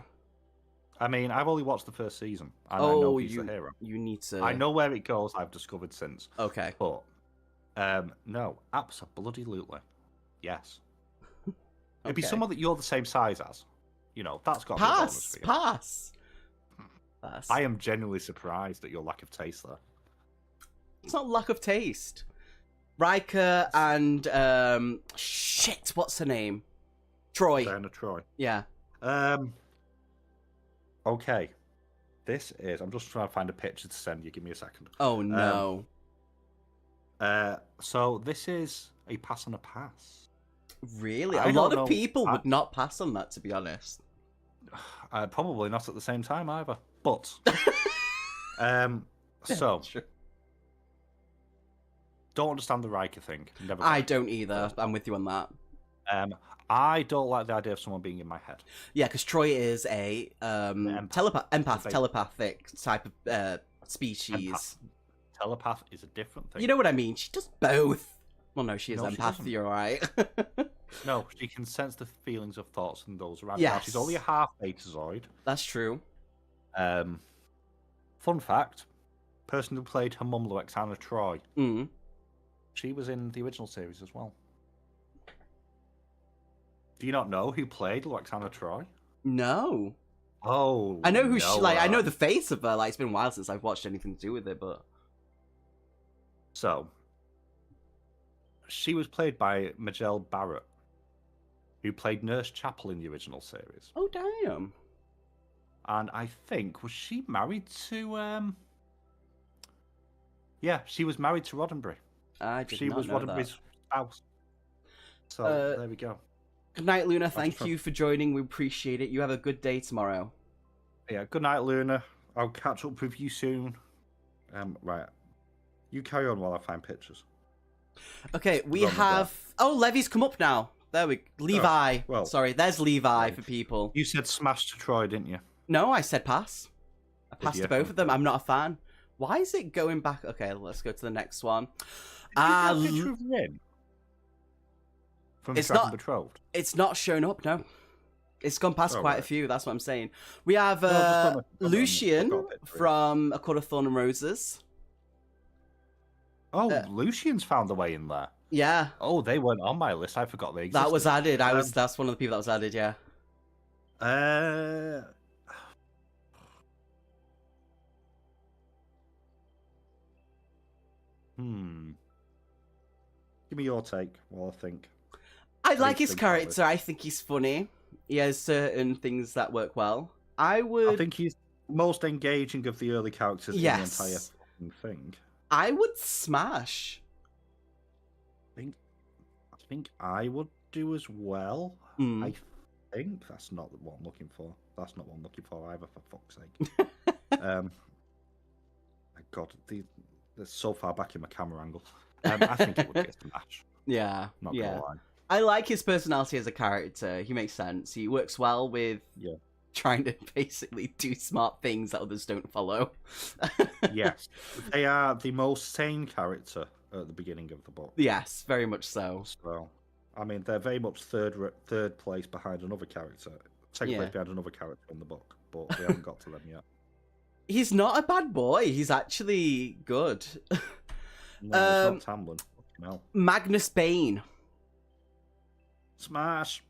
I mean, I've only watched the first season, and I know he's the hero. You need to... I know where it goes, I've discovered since. Okay. But, no, absolutely. Yes. It'd be someone that you're the same size as. You know, that's got to be a bonus for you. Pass! I am genuinely surprised at your lack of taste there. It's not lack of taste. Riker and, shit, what's her name? Troy. Diana Troy. Yeah. Okay. This is... I'm just trying to find a picture to send you. Give me a second. Oh, no. So, this is a pass on a pass. Really? A lot of people would not pass on that, to be honest. Probably not at the same time, either. But... so... Don't understand the Riker thing. I don't either. I'm with you on that. I don't like the idea of someone being in my head. Yeah, because Troy is a telepathic type of species. Telepath is a different thing. You know what I mean? She does both. Well, no, she is empath. You're right. No, she can sense the feelings of thoughts and those around. Yes. Now, she's only a half betazoid. That's true. Fun fact: person who played her mum, Luxana Troy, she was in the original series as well. Do you not know who played Luxana Troy? No. Oh, I know who she like. I know the face of her. Like, it's been a while since I've watched anything to do with it, but so she was played by Majel Barrett, who played Nurse Chapel in the original series. Oh damn! And I think was she married to? Yeah, she was married to Roddenberry. She was Roddenberry's spouse. So there we go. Good night, Luna. Thank you for joining. We appreciate it. You have a good day tomorrow. Yeah, good night, Luna. I'll catch up with you soon. Right. You carry on while I find pictures. Okay, we have... Oh, Levy's come up now. There we... Levi. Oh, well, sorry, there's Levi for people. You said smash to Troy, didn't you? No, I said pass. I passed to both of them. I'm not a fan. Why is it going back? Okay, let's go to the next one. Did you get a picture of Wyrm? From Dragon Betrothed? It's not shown up, no. It's gone past quite a few, that's what I'm saying. We have Lucian from A Court of Thorn and Roses. Oh, Lucian's found a way in there. Yeah. Oh, they weren't on my list. I forgot they existed. That was added. That's one of the people that was added, yeah. Give me your take while I think. I like his character. I think he's funny. He has certain things that work well. I think he's most engaging of the early characters in the entire thing. I would smash. I think I would do as well. I think that's not what I'm looking for. That's not what I'm looking for either, for fuck's sake. My God, they're so far back in my camera angle. I think it would get Smash. Yeah, Not gonna lie. I like his personality as a character. He makes sense. He works well with trying to basically do smart things that others don't follow. Yes, they are the most sane character at the beginning of the book. Yes, very much so. So, I mean, they're very much third place behind another character. Second place behind another character in the book, but we haven't got to them yet. He's not a bad boy. He's actually good. No, it's not Tamlin. No. Magnus Bane. Smash.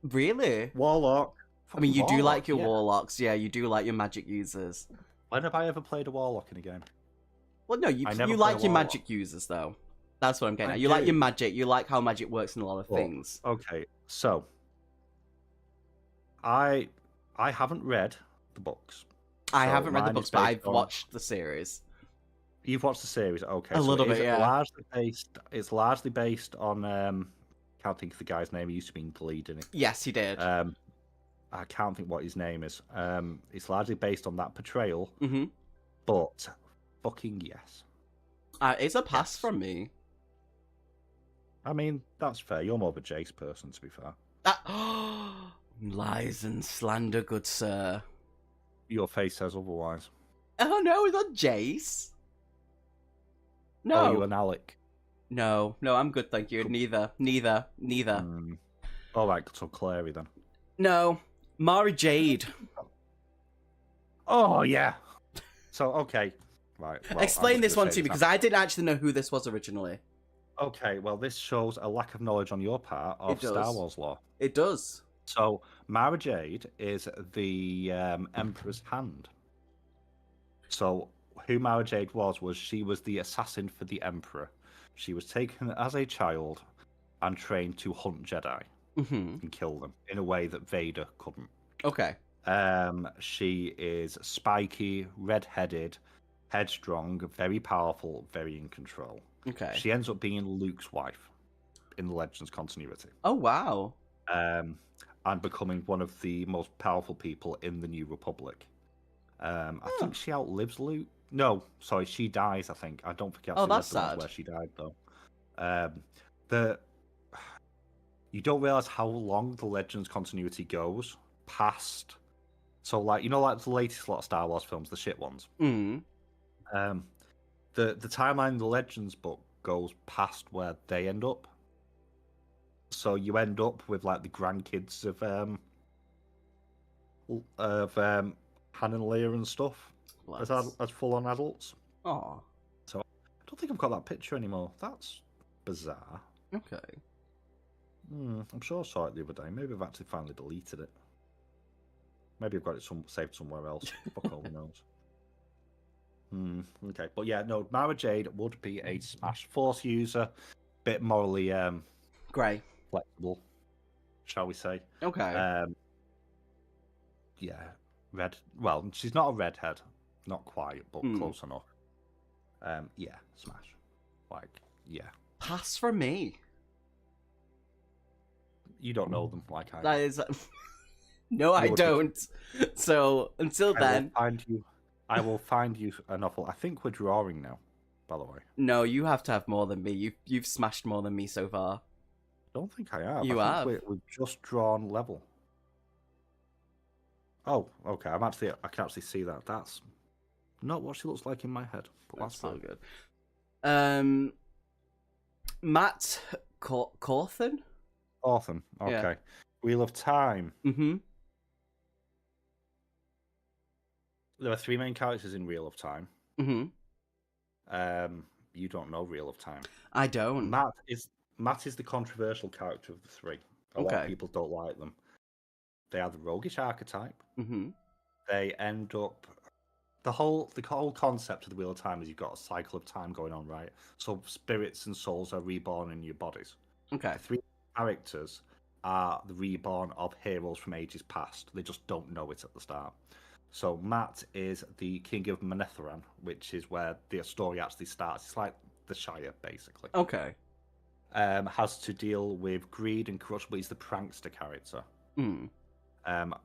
Really? Warlock. I mean, you do like your warlocks. Yeah, you do like your magic users. When have I ever played a warlock in a game? Well, no, you like your magic users, though. That's what I'm getting at. You like your magic. You like how magic works in a lot of things. Okay, so I haven't read the books. I haven't read the books, but I've watched the series. You've watched the series, okay? A little bit, yeah. It's largely based on. Can't think of the guy's name. He used to be in Glee, didn't he? Yes, he did. I can't think what his name is. It's largely based on that portrayal. Mm-hmm. But fucking yes. It's a pass from me. I mean, that's fair. You're more of a Jace person, to be fair. Lies and slander, good sir. Your face says otherwise. Oh no, it's not Jace. No. Oh, you an Alec? No, I'm good, thank you. Neither. All right, so Clary then. No, Mara Jade. Oh yeah. So okay, right. Well, explain this one to me because I didn't actually know who this was originally. Okay, well, this shows a lack of knowledge on your part of Star Wars lore. It does. So Mara Jade is the Emperor's hand. So who Mara Jade was she was the assassin for the Emperor. She was taken as a child and trained to hunt Jedi and kill them in a way that Vader couldn't. Okay. She is spiky, red-headed, headstrong, very powerful, very in control. Okay. She ends up being Luke's wife in the Legends continuity. Oh, wow. And becoming one of the most powerful people in the New Republic. I think she outlives Luke. No, sorry, she dies, I think. I don't think that's sad. Where she died, though. You don't realize how long the Legends continuity goes past. So, like the latest lot of Star Wars films, the shit ones. Mm. The timeline in the Legends book goes past where they end up. So you end up with like the grandkids of Han and Leia and stuff as full-on adults. Oh. So I don't think I've got that picture anymore. That's bizarre. Okay. I'm sure I saw it the other day. Maybe I've actually finally deleted it. Maybe I've got it saved somewhere else. Fuck all knows. Okay, but yeah, no, Mara Jade would be a Smash Force user, bit morally grey, flexible, shall we say? Okay. Yeah, red. Well, she's not a redhead, not quite, but close enough. Yeah, Smash. Like, yeah. Pass from me. You don't know them like I do. That is. No, I don't. So until then, I will find you an awful. I think we're drawing now, by the way. No, you have to have more than me. You've smashed more than me so far. I don't think I have. You I have. Think we've just drawn level. Oh, okay. I can actually see that. That's not what she looks like in my head. But that's so good. Matt Cawthon. Cawthon. Okay. Yeah. Wheel of Time. Mm-hmm. There are 3 main characters in Wheel of Time. Mm-hmm. You don't know Wheel of Time. I don't. Matt is the controversial character of the 3. A lot of people don't like them. They are the roguish archetype. Mm-hmm. They end up the whole concept of the Wheel of Time is you've got a cycle of time going on, right? So spirits and souls are reborn in your bodies. Okay. The 3 characters are the reborn of heroes from ages past. They just don't know it at the start. So Matt is the king of Manetheran, which is where the story actually starts. It's like the Shire, basically. Okay. Has to deal with greed and corruption, but he's the prankster character.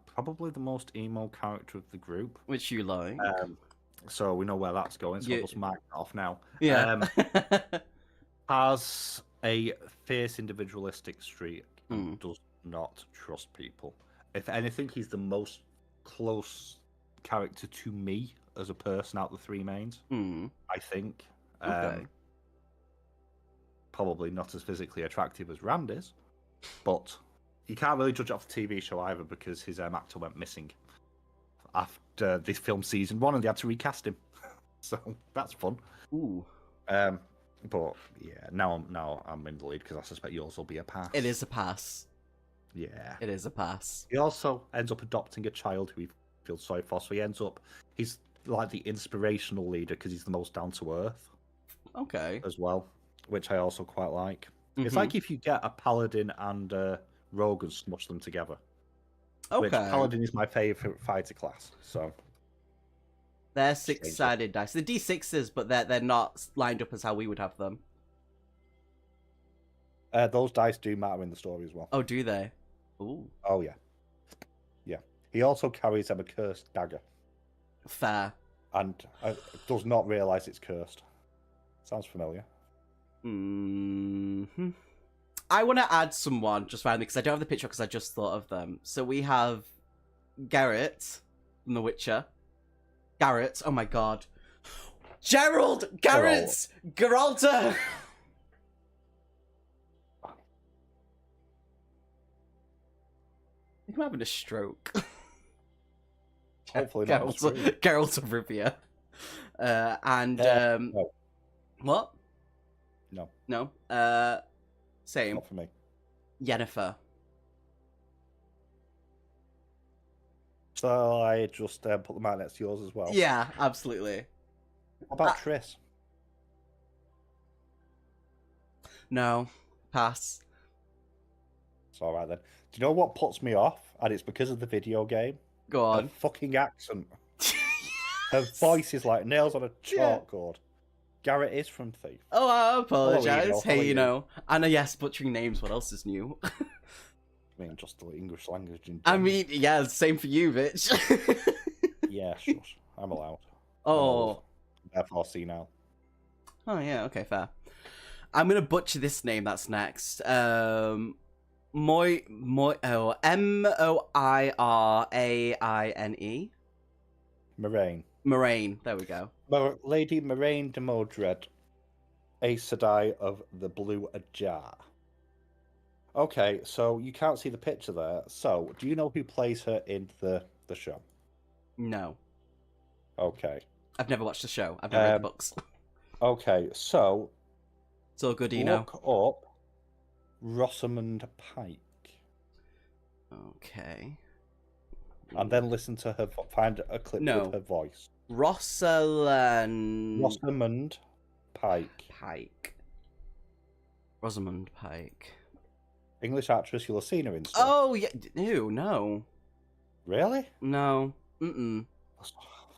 Probably the most emo character of the group. Which you like. So we know where that's going, so we'll just mark that off now. Yeah. Has a fierce individualistic streak and does not trust people. If anything, he's the most close character to me as a person out of the three mains, I think. Okay. Probably not as physically attractive as Rand is, but you can't really judge it off the TV show either because his actor went missing after this film season 1 and they had to recast him. So that's fun. Ooh. But yeah, now I'm in the lead because I suspect yours will be a pass. It is a pass. Yeah. It is a pass. He also ends up adopting a child who he feels sorry for, so he's like the inspirational leader because he's the most down to earth. Okay. As well, which I also quite like. It's like if you get a paladin and rogue and smush them together. Okay. Which paladin is my favorite fighter class, so. They're 6-sided dice. The D6s, but they're not lined up as how we would have them. Those dice do matter in the story as well. Oh, do they? Ooh. Oh, yeah. Yeah. He also carries a cursed dagger. Fair. And does not realise it's cursed. Sounds familiar. I want to add someone just randomly because I don't have the picture because I just thought of them. So we have Garrett from The Witcher. Garrett, oh my god. Gerald! Garrett! Geralta! I think I'm having a stroke. Hopefully not. Geralt of Rivia. No. What? No. No? Same. Not for me. Yennefer. So I just put them out next to yours as well. Yeah, absolutely. What about Triss? No. Pass. It's alright then. Do you know what puts me off? And it's because of the video game. Go on. Her fucking accent. Her voice is like nails on a chalkboard. Garrett is from Thief. Oh, I apologize. Hello, hey, you know. And yes, butchering names, what else is new? I mean, just the English language. I mean, yeah, same for you, bitch. Yeah, shush. I'm allowed. Oh. Therefore, see now. Oh, yeah, okay, fair. I'm gonna butcher this name that's next. M-O-I-R-A-I-N-E. Moraine. Moraine, there we go. Lady Moraine de Modred, Aes Sedai of the Blue Jar. Okay, so you can't see the picture there. So, do you know who plays her in the show? No. Okay. I've never watched the show. I've never read the books. Okay, so... It's all good, you know. Look up Rosamund Pike. Okay. And then listen to her... Find a clip with her voice. Rosamund Pike. Rosamund Pike. English actress, you'll have seen her in stuff. Oh, yeah. Ew, no. Really? No. Mm-mm.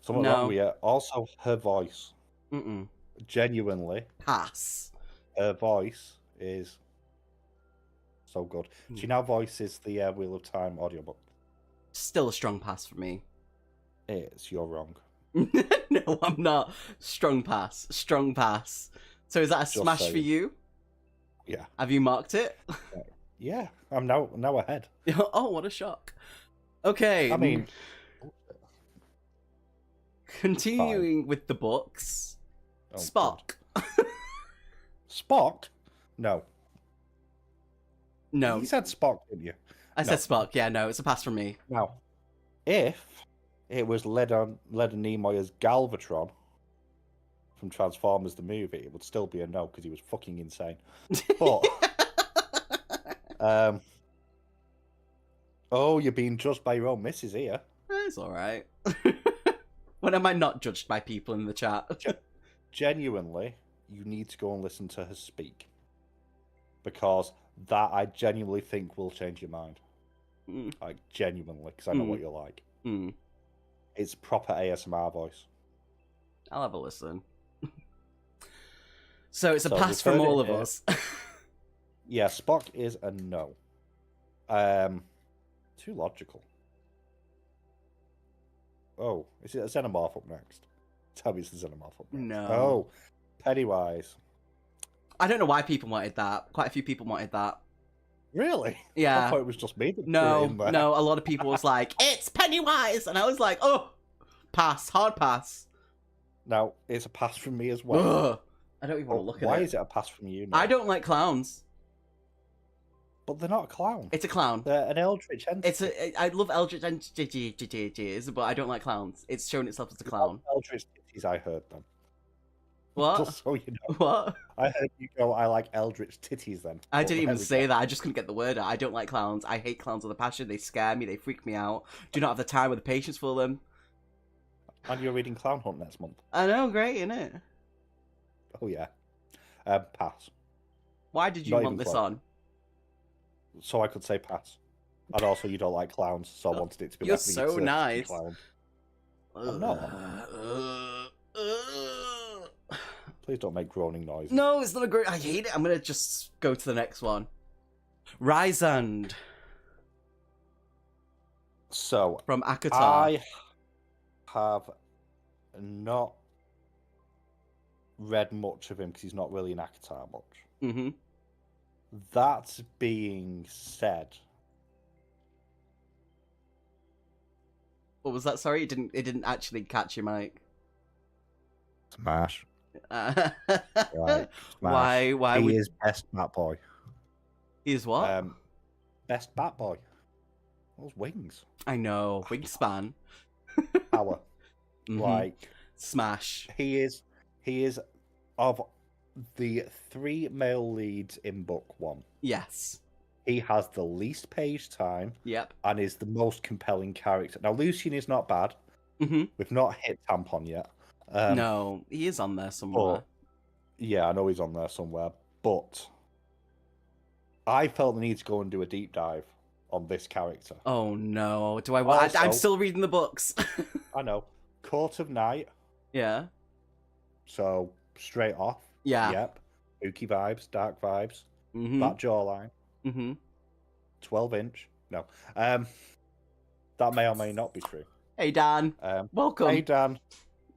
Something wrong with you. Also, her voice. Mm-mm. Genuinely. Pass. Her voice is so good. She now voices the Wheel of Time audiobook. Still a strong pass for me. You're wrong. No, I'm not. Strong pass. Strong pass. So is that a smash for you? Yeah. Have you marked it? Yeah. I'm now ahead. Oh, what a shock. Okay. I mean... Continuing with the books. Oh, Spock. Spock? No. No. You said Spock, didn't you? I said Spock. Yeah, no, it's a pass from me. Now, if it was Leonard Nimoy's Galvatron from Transformers the movie, it would still be a no because he was fucking insane. But oh, you're being judged by your own missus here. It's all right. When am I not judged by people in the chat? Genuinely, you need to go and listen to her speak because that I genuinely think will change your mind. Like genuinely, because I know what you're like. It's proper ASMR voice. I'll have a listen. So it's a pass from all of us. Yeah, Spock is a no. To Too logical. Oh, is it a Xenomorph up next? Tell me it's the Xenomorph up next. No. Oh, Pennywise. I don't know why people wanted that. Quite a few people wanted that. Really? Yeah. I thought it was just me that No, threw it in there. no, a lot of people was like, it's Pennywise! And I was like, oh, pass, hard pass. Now, it's a pass from me as well. Ugh. I don't even want to look at it. Why is it a pass from you now? I don't like clowns. But they're not a clown. It's a clown. They're an eldritch entity. I love eldritch entities, but I don't like clowns. It's shown itself as a clown. Eldritch titties, I heard them. What? Just so you know. What? I heard you go, I like eldritch titties then. I didn't even say that. I just couldn't get the word out. I don't like clowns. I hate clowns with a passion. They scare me. They freak me out. Do not have the time or the patience for them. And you're reading Clown Hunt next month. I know, great, isn't it? Oh, yeah. Pass. Why did you Not want even this close. on? So I could say pass. And also, you don't like clowns, so I wanted it to be You're like me so searching nice. clown. I'm not. Please don't make groaning noises. No, it's not a great. I hate it. I'm gonna just go to the next one. Rysand So, from Akatar. I have not read much of him because he's not really an Akatar much. Mm-hmm. That being said, What was that? Sorry, it didn't actually catch your mic. Smash. Right. Right. Why? He is best Bat Boy. He is what? Best Bat Boy. Those wings. I know. Wingspan. Power. Mhm. Like Smash. he is of the 3 male leads in book 1. Yes. He has the least page time Yep. and is the most compelling character. Now Lucian is not bad. Mm-hmm. We've not hit Tampon yet. No, he is on there somewhere. But, yeah, I know he's on there somewhere. But I felt the need to go and do a deep dive on this character. Oh no! Do I? Also- I'm still reading the books. I know. Court of Night. Yeah. So straight off. Yeah. Yep. Spooky vibes, dark vibes. Mm-hmm. That jawline. Mm-hmm. 12-inch. No. That may or may not be true. Hey Dan. Welcome. Hey Dan.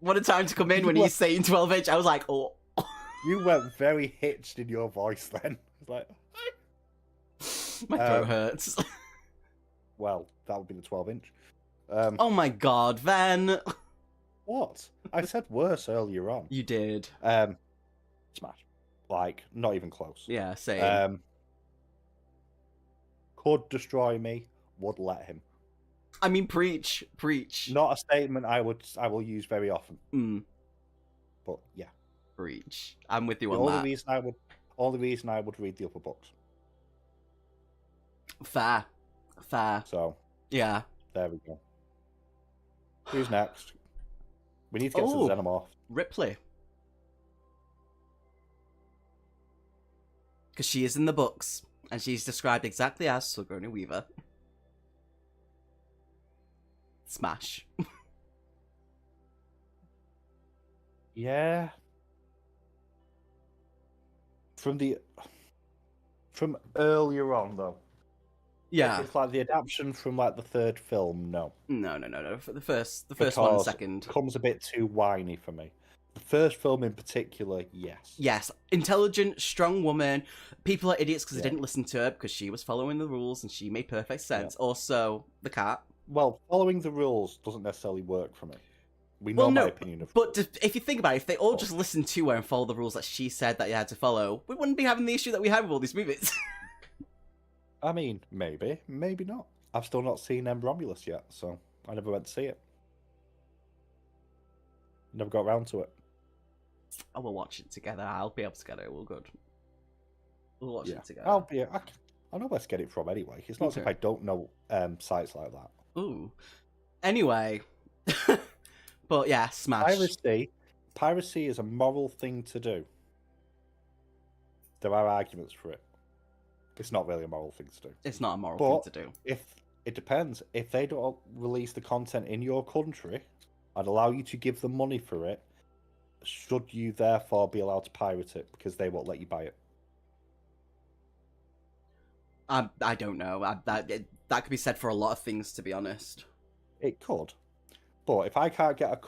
What a time to come in when he's saying 12-inch. I was like, oh. You went very hitched in your voice then. It's like, My throat hurts. well, that would be the 12-inch. Oh my god, Ven. What? I said worse earlier on. You did. Smash. Like, not even close. Yeah, same. Could destroy me, would let him. I mean, preach. Not a statement I will use very often. But yeah. Preach. I'm with you The on that. only reason I would read the upper books. Fair. So Yeah. there we go. Who's next? We need to get to the Xenomorph. Ripley. Because she is in the books, and she's described exactly as Sigourney Weaver. Smash. Yeah. From earlier on though. Yeah. It's like the adaptation from like the 3rd film, no. No. For the first one and second. It comes a bit too whiny for me. The first film in particular, yes. Yes. Intelligent, strong woman. People are idiots because they didn't listen to her because she was following the rules and she made perfect sense. Yeah. Also, the cat. Well, following the rules doesn't necessarily work for me. We know my opinion of but if you think about it, if they all just listened to her and followed the rules that she said that you had to follow, we wouldn't be having the issue that we have with all these movies. I mean, maybe not. I've still not seen Romulus yet, so I never went to see it. Never got around to it. Oh, we'll watch it together. I'll be able to get it. We're good. We'll watch it together. I know where to get it from anyway. It's not as if I don't know sites like that. Ooh. Anyway. But yeah, Smash. Piracy is a moral thing to do. There are arguments for it. It's not really a moral thing to do. It's not a moral thing to do. It depends. If they don't release the content in your country and allow you to give them money for it, should you therefore be allowed to pirate it because they won't let you buy it? I don't know. That could be said for a lot of things, to be honest. It could. But if I can't get a...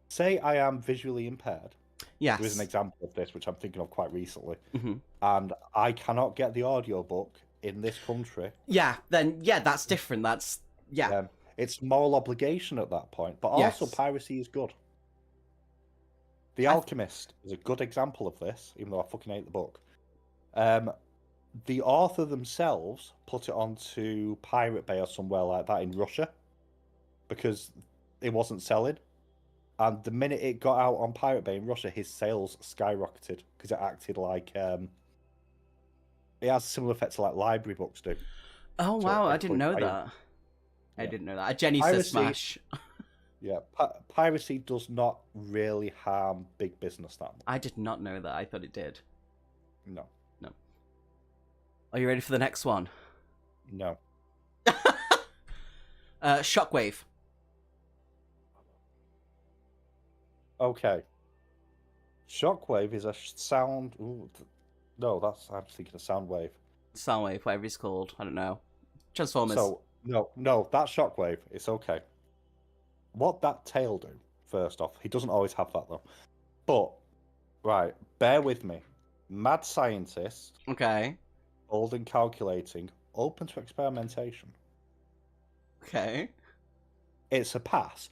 Say I am visually impaired. Yes. There is an example of this, which I'm thinking of quite recently. Mm-hmm. And I cannot get the audiobook in this country. Yeah, then, yeah, that's different. That's, yeah. It's moral obligation at that point. But also, piracy is good. The Alchemist is a good example of this, even though I fucking hate the book. The author themselves put it onto Pirate Bay or somewhere like that in Russia because it wasn't selling. And the minute it got out on Pirate Bay in Russia, his sales skyrocketed because it acted like... it has a similar effect to like library books do. Oh, wow, I didn't know that. I didn't know that. Jenny says smash. Yeah, piracy does not really harm big business that much. I did not know that. I thought it did. No. Are you ready for the next one? No. Shockwave. Okay. Shockwave is a sound... Ooh, no, I'm thinking of Soundwave. Soundwave, whatever it's called. I don't know. Transformers. So, no, that Shockwave, it's okay. What that tail do, first off, he doesn't always have that, though. But, right, bear with me. Mad scientist... Okay. Old and calculating, open to experimentation. Okay. It's a pass,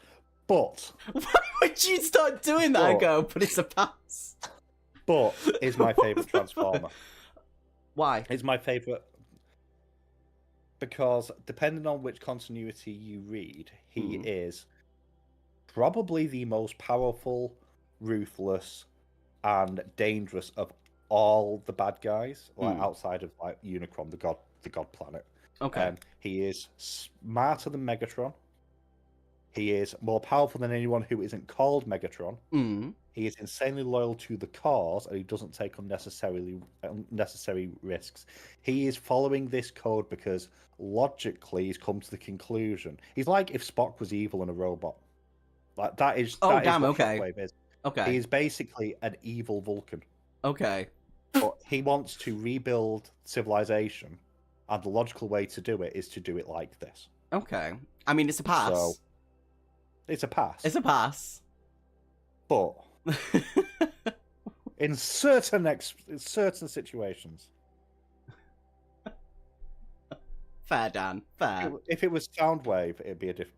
but... Why would you start doing that and go, but it's a pass? But is my favourite Transformer. Why? It's my favourite... Because, depending on which continuity you read, he is probably the most powerful, ruthless, and dangerous of all the bad guys, like outside of like Unicron, the god planet. Okay. He is smarter than Megatron. He is more powerful than anyone who isn't called Megatron. He is insanely loyal to the cause, and he doesn't take unnecessary risks. He is following this code because logically he's come to the conclusion. He's like if Spock was evil and a robot. Like that is. Oh, that damn. Is what okay. Shockwave is. Okay. He is basically an evil Vulcan. Okay. But he wants to rebuild civilization, and the logical way to do it is to do it like this. Okay. I mean, it's a pass. So, it's a pass. It's a pass. But in certain situations. Fair, Dan. Fair. If it was Soundwave,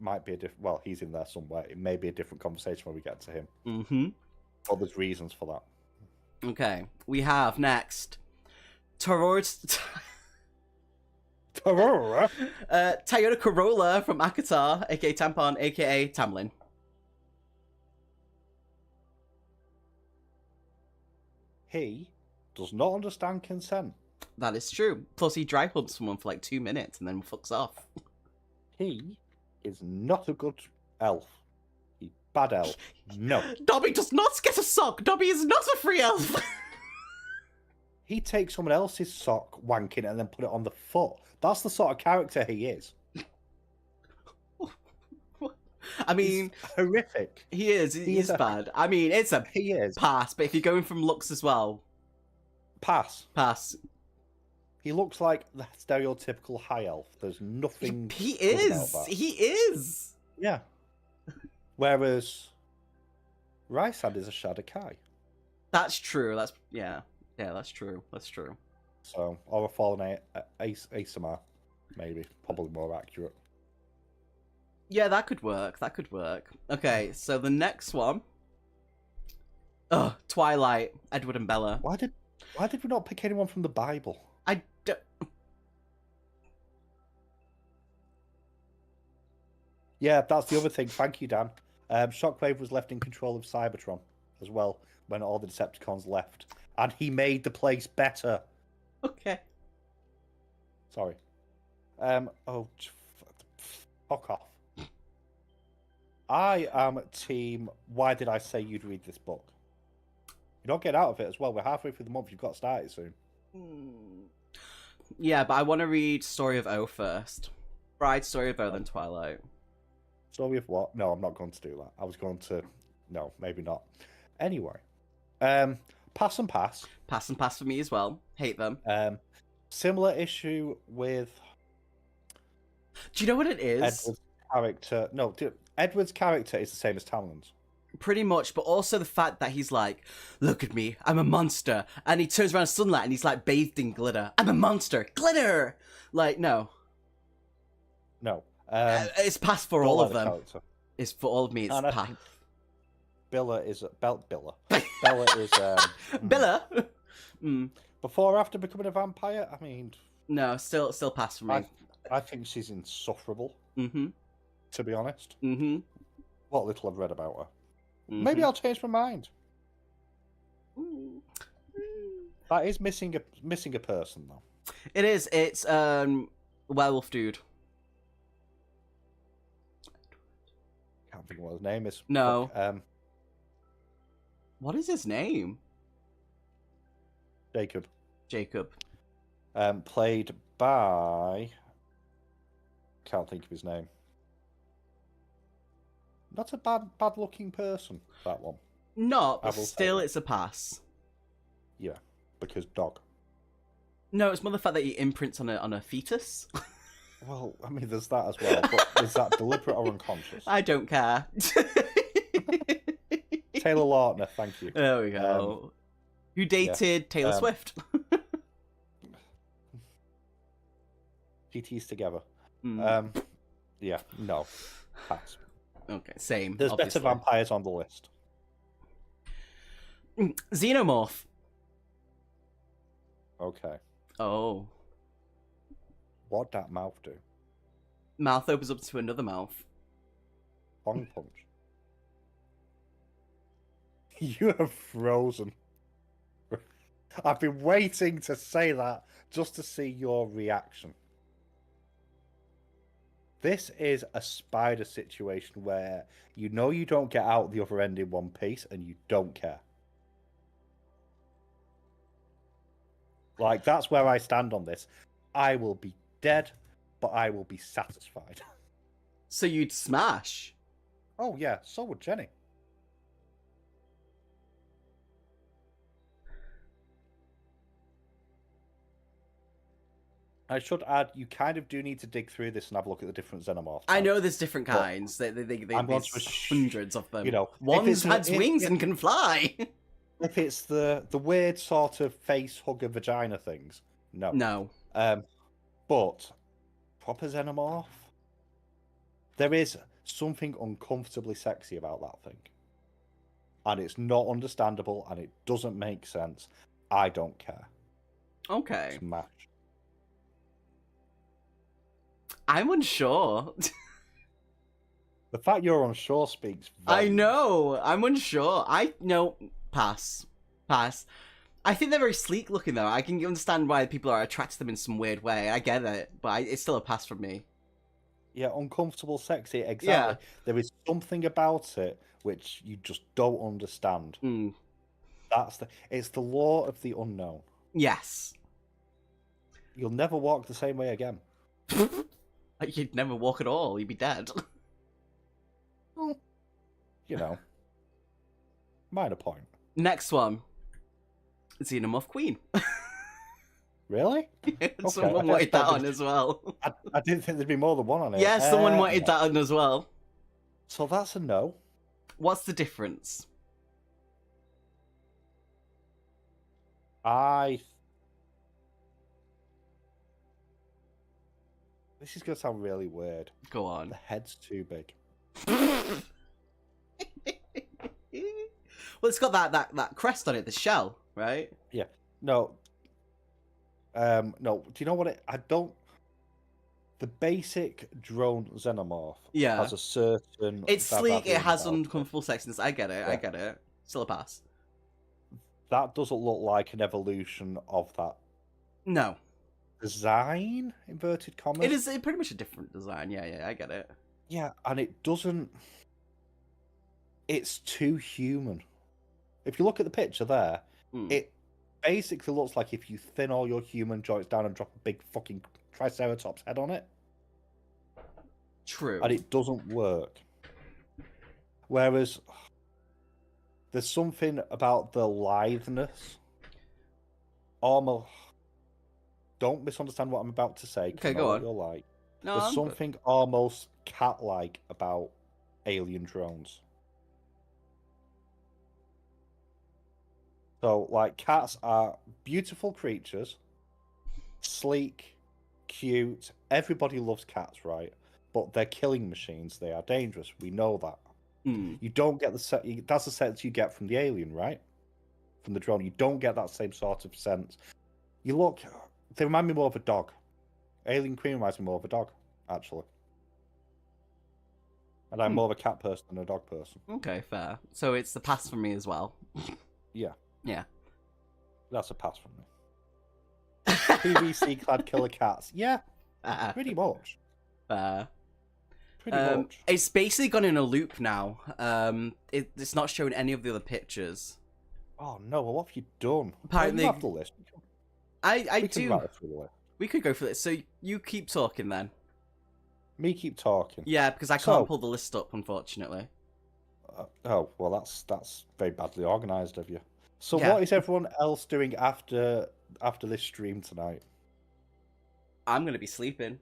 might be a different. Well, he's in there somewhere. It may be a different conversation when we get to him. Mm-hmm. But there's reasons for that. Okay, we have next Toyota Corolla from Akatar, aka Tampon, aka Tamlin. He does not understand consent. That is true. Plus, he dry humps someone for like 2 minutes and then fucks off. He is not a good elf. Bad elf. No. Dobby does not get a sock. Dobby is not a free elf. He takes someone else's sock, wanking, and then put it on the foot. That's the sort of character he is. I mean, he's horrific. He is. He is bad. I mean, it's a pass. But if you're going from looks as well, pass. He looks like the stereotypical high elf. There's nothing. He is. He is. Yeah. Whereas Rysand is a Shadakai. That's true. Yeah, that's true. That's true. So, or a fallen Asamar, maybe. Probably more accurate. Yeah, that could work. Okay, so the next one. Twilight, Edward and Bella. Why did we not pick anyone from the Bible? I don't... Yeah, that's the other thing. Thank you, Dan. Shockwave was left in control of Cybertron as well when all the Decepticons left. And he made the place better. Okay. Sorry. Fuck off. I am team, why did I say you'd read this book? You don't get out of it as well. We're halfway through the month. You've got to start it soon. Yeah, but I want to read Story of O first. Bride, Story of O, then Twilight. Story of what? No, I'm not going to do that. I was going to... No, maybe not. Anyway. Pass and pass. Pass and pass for me as well. Hate them. Similar issue with Do you know what it is? Edward's character. No, Edward's character is the same as Talon's. Pretty much, but also the fact that he's like, look at me, I'm a monster. And he turns around in sunlight and he's like bathed in glitter. I'm a monster. Glitter! Like, no. No. It's past for all of them. Character. It's for all of me, it's past. Bella is... Bella is... Bella? Before or after becoming a vampire? I mean... No, still pass for me. I think she's insufferable, to be honest. What little I've read about her. Maybe I'll change my mind. That is missing a person, though. It is. It's werewolf dude. Can't think of what his name is. No. What is his name? Jacob. Played by... Can't think of his name. Not a bad-looking person, that one. Not, but still it's a pass. Yeah, because dog. No, it's more the fact that he imprints on a fetus. Well, I mean, there's that as well, but is that deliberate or unconscious? I don't care. Taylor Lautner, thank you. There we go. Who dated Taylor Swift? GT's together. Yeah, no. Pass. Okay, same. There's obviously. better vampires on the list. Xenomorph. Okay. Oh. What'd that mouth do? Mouth opens up to another mouth. Bong punch. You are frozen. I've been waiting to say that just to see your reaction. This is a spider situation where you know you don't get out the other end in one piece and you don't care. Like, that's where I stand on this. I will be dead, but I will be satisfied. So you'd smash? Oh, yeah, so would Jenny. I should add, you kind of do need to dig through this and have a look at the different xenomorphs. I know there's different kinds. There's hundreds of them. You know, one has wings and can fly. If it's the weird sort of face hugger vagina things, no. No. But proper xenomorph, there is something uncomfortably sexy about that thing, and it's not understandable, and it doesn't make sense. I don't care. Okay. Smash. I'm unsure. The fact you're unsure speaks I volumes. know. I'm unsure. Pass. I think they're very sleek looking, though. I can understand why people are attracted to them in some weird way. I get it, but it's still a pass from me. Yeah, uncomfortable, sexy, exactly. Yeah. There is something about it which you just don't understand. It's the law of the unknown. Yes. You'll never walk the same way again. You'd never walk at all. You'd be dead. Well, you know. Minor point. Next one. Xenomorph Queen. Really? Someone wanted that on as well. I didn't think there'd be more than one on it. Yeah, someone wanted that on as well. So that's a no. What's the difference? This is going to sound really weird. Go on. The head's too big. Well, it's got that crest on it, the shell, right? Yeah. No. No. Do you know what I don't... The basic drone xenomorph has a certain... It's sleek, it has uncomfortable sexiness. I get it, yeah. Still a pass. That doesn't look like an evolution of that. No. Design, inverted commas. It is pretty much a different design. Yeah, I get it. Yeah, and it doesn't... It's too human. If you look at the picture there, it basically looks like if you thin all your human joints down and drop a big fucking Triceratops head on it. True. And it doesn't work. Whereas there's something about the litheness, almost don't misunderstand what I'm about to say. Okay, go on. You're like, No, there's something almost cat-like about alien drones. So, like, cats are beautiful creatures, sleek, cute. Everybody loves cats, right? But they're killing machines. They are dangerous. We know that. You don't get the set. That's the sense you get from the alien, right? From the drone, you don't get that same sort of sense. You look, they remind me more of a dog. Alien Queen reminds me more of a dog, actually. And I'm more of a cat person than a dog person. Okay, fair. So it's the pass for me as well. Yeah. Yeah. That's a pass from me. PVC clad killer cats. Yeah. Pretty much. Fair. Pretty much. It's basically gone in a loop now. It's not showing any of the other pictures. Oh no! Well, what have you done? Apparently, you have the list. I we do. Can through the list. We could go for this. So you keep talking then. Me keep talking. Yeah, because I can't pull the list up, unfortunately. Oh well, that's very badly organised of you. So what is everyone else doing after this stream tonight? I'm gonna be sleeping.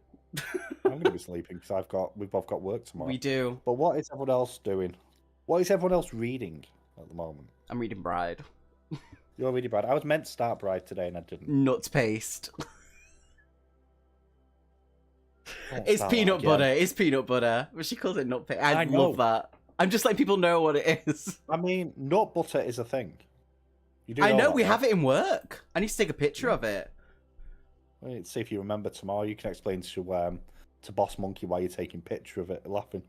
I'm gonna be sleeping because we've both got work tomorrow. We do. But what is everyone else doing? What is everyone else reading at the moment? I'm reading Bride. You're reading Bride. I was meant to start Bride today and I didn't. Nuts paste. It's peanut butter. It's peanut butter. But she calls it nut paste. I love that. I'm just letting people know what it is. I mean, nut butter is a thing. You do I know, we right? have it in work. I need to take a picture of it. Wait, see if you remember tomorrow. You can explain to Boss Monkey why you're taking a picture of it, laughing.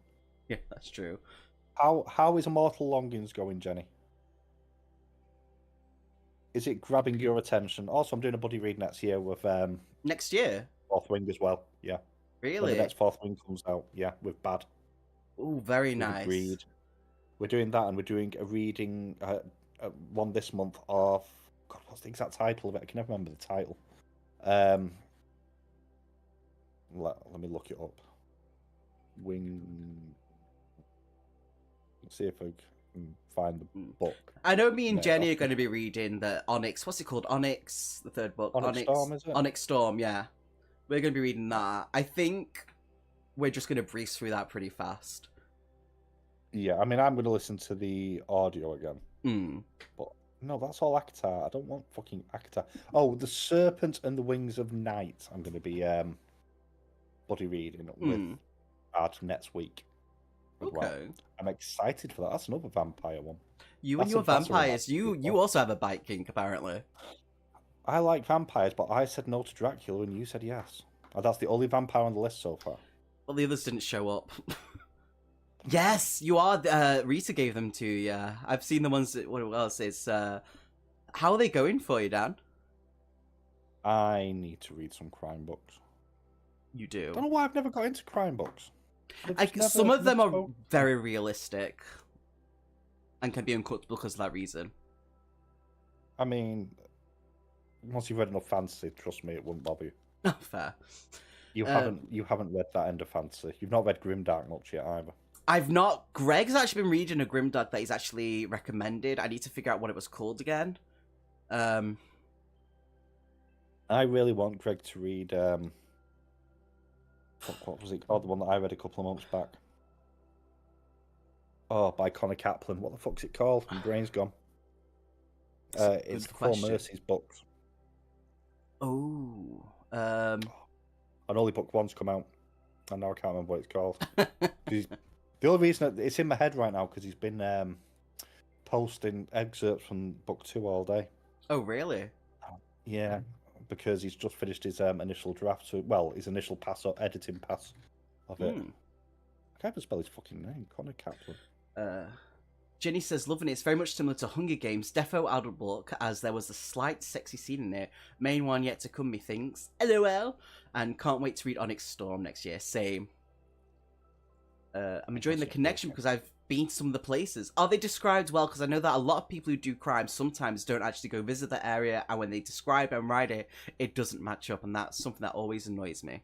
Yeah, that's true. How is Immortal Longings going, Jenny? Is it grabbing your attention? Also, I'm doing a buddy read next year with next year? Fourth Wing as well. Yeah. Really? When the next Fourth Wing comes out. Yeah, with Bad. Oh, very nice. Agreed. We're doing that, and we're doing a reading one this month of God. What's the exact title of it? I can never remember the title. Let me look it up. Wing. Let's see if I can find the book. I know me and Jenny are going to be reading the Onyx. What's it called? Onyx, the third book. Onyx Storm, is it? Onyx Storm, yeah. We're going to be reading that. I think we're just going to breeze through that pretty fast. Yeah, I mean, I'm going to listen to the audio again. But no, that's all Akatar. I don't want fucking Akatar. Oh, The Serpent and the Wings of Night. I'm going to be buddy reading with Art next week. Okay. Well. I'm excited for that. That's another vampire one. You and your vampires. You also have a bite kink, apparently. I like vampires, but I said no to Dracula and you said yes. And that's the only vampire on the list so far. Well, the others didn't show up. Yes, you are. Rita gave them to you. Yeah. I've seen the ones. What else is? How are they going for you, Dan? I need to read some crime books. You do. I don't know why I've never got into crime books. Some of them are very realistic and can be uncomfortable because of that reason. I mean, once you've read enough fantasy, trust me, it wouldn't bother you. Oh, fair. You haven't read that end of fantasy. You've not read Grimdark much yet either. I've not. Greg's actually been reading a Grimdark that he's actually recommended. I need to figure out what it was called again. I really want Greg to read. What was it called? The one that I read a couple of months back. Oh, by Connor Kaplan. What the fuck's it called? My brain's gone. It's the Four Mercies books. Oh. And only book one's come out. And now I can't remember what it's called. The only reason it's in my head right now because he's been posting excerpts from book 2 all day. Oh, really? Yeah, because he's just finished his initial draft. His initial editing pass of it. I can't even spell his fucking name. Connor Kaplan. Jenny says, loving it. It's very much similar to Hunger Games. Defo audiobook, as there was a slight sexy scene in it. Main one yet to come, methinks. LOL. And can't wait to read Onyx Storm next year. Same. I'm enjoying the connection because I've been to some of the places. Are they described well? Because I know that a lot of people who do crime sometimes don't actually go visit the area, and when they describe and write it, it doesn't match up, and that's something that always annoys me.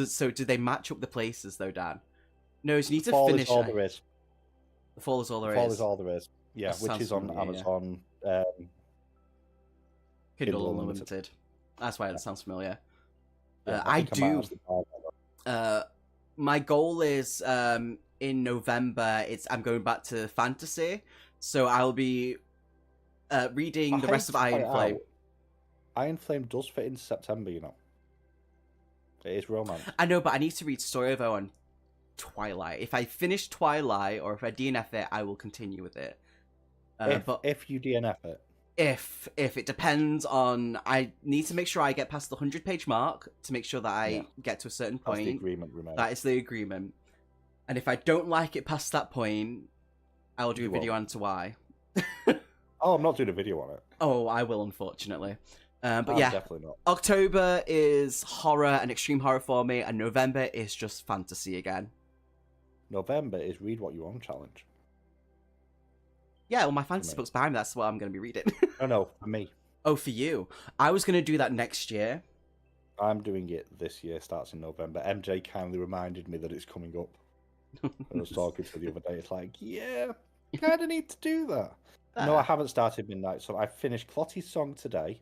So do they match up the places, though, Dan? No, so you need to finish. Is all there is. The Fall is all there is. Fall is all there is. Yeah, which is on Amazon. Kindle Unlimited. That's why it sounds familiar. Yeah, I think might do. actually buy that. My goal is in November. I'm going back to fantasy, so I'll be reading the rest of Iron Flame. Iron Flame does fit into September, you know. It is romance. I know, but I need to read story though on Twilight. If I finish Twilight or if I DNF it, I will continue with it. If you DNF it. If it depends on, I need to make sure I get past the 100-page mark to make sure that I get to a certain point. That's the agreement we made. That is the agreement. And if I don't like it past that point, I will do a video on to why. Oh, I'm not doing a video on it. Oh, I will, unfortunately. But yeah, definitely not. October is horror and extreme horror for me, and November is just fantasy again. November is read what you want challenge. Yeah, well, my fantasy book's behind me. That's what I'm going to be reading. No, for me. Oh, for you. I was going to do that next year. I'm doing it this year, starts in November. MJ kindly reminded me that it's coming up. I was talking to the other day. It's like, yeah, you kind of need to do that. No, I haven't started Midnight. So I finished Clotty's song today,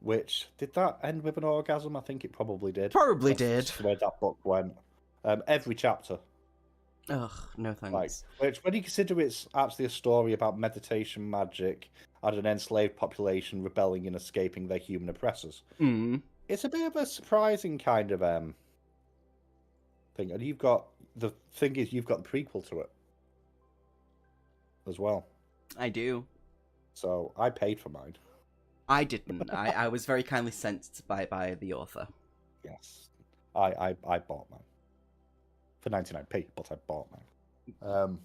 which, did that end with an orgasm? I think it probably did. Probably did. That's the way that book went. Every chapter. Ugh, no thanks. Which, when you consider it's actually a story about meditation magic and an enslaved population rebelling and escaping their human oppressors, it's a bit of a surprising kind of thing. And you've got the prequel to it as well. I do. So I paid for mine. I didn't. I was very kindly sent by the author. Yes, I bought mine. For 99p, but I bought mine.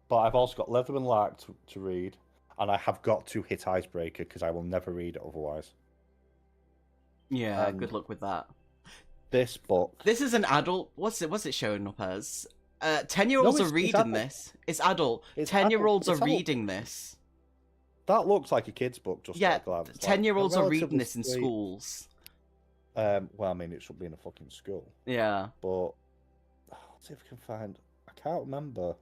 But I've also got Leather and Lark to read, and I have got to hit Icebreaker because I will never read it otherwise. Yeah, good luck with that. This book. This is an adult. What's it showing up as? 10-year-olds are reading this. It's adult. 10-year-olds are reading this. That looks like a kid's book. Just yeah, 10-year-olds are reading this in sweet. Schools. Well, I mean, it should be in a fucking school. Yeah. But let's see if we can find. I can't remember.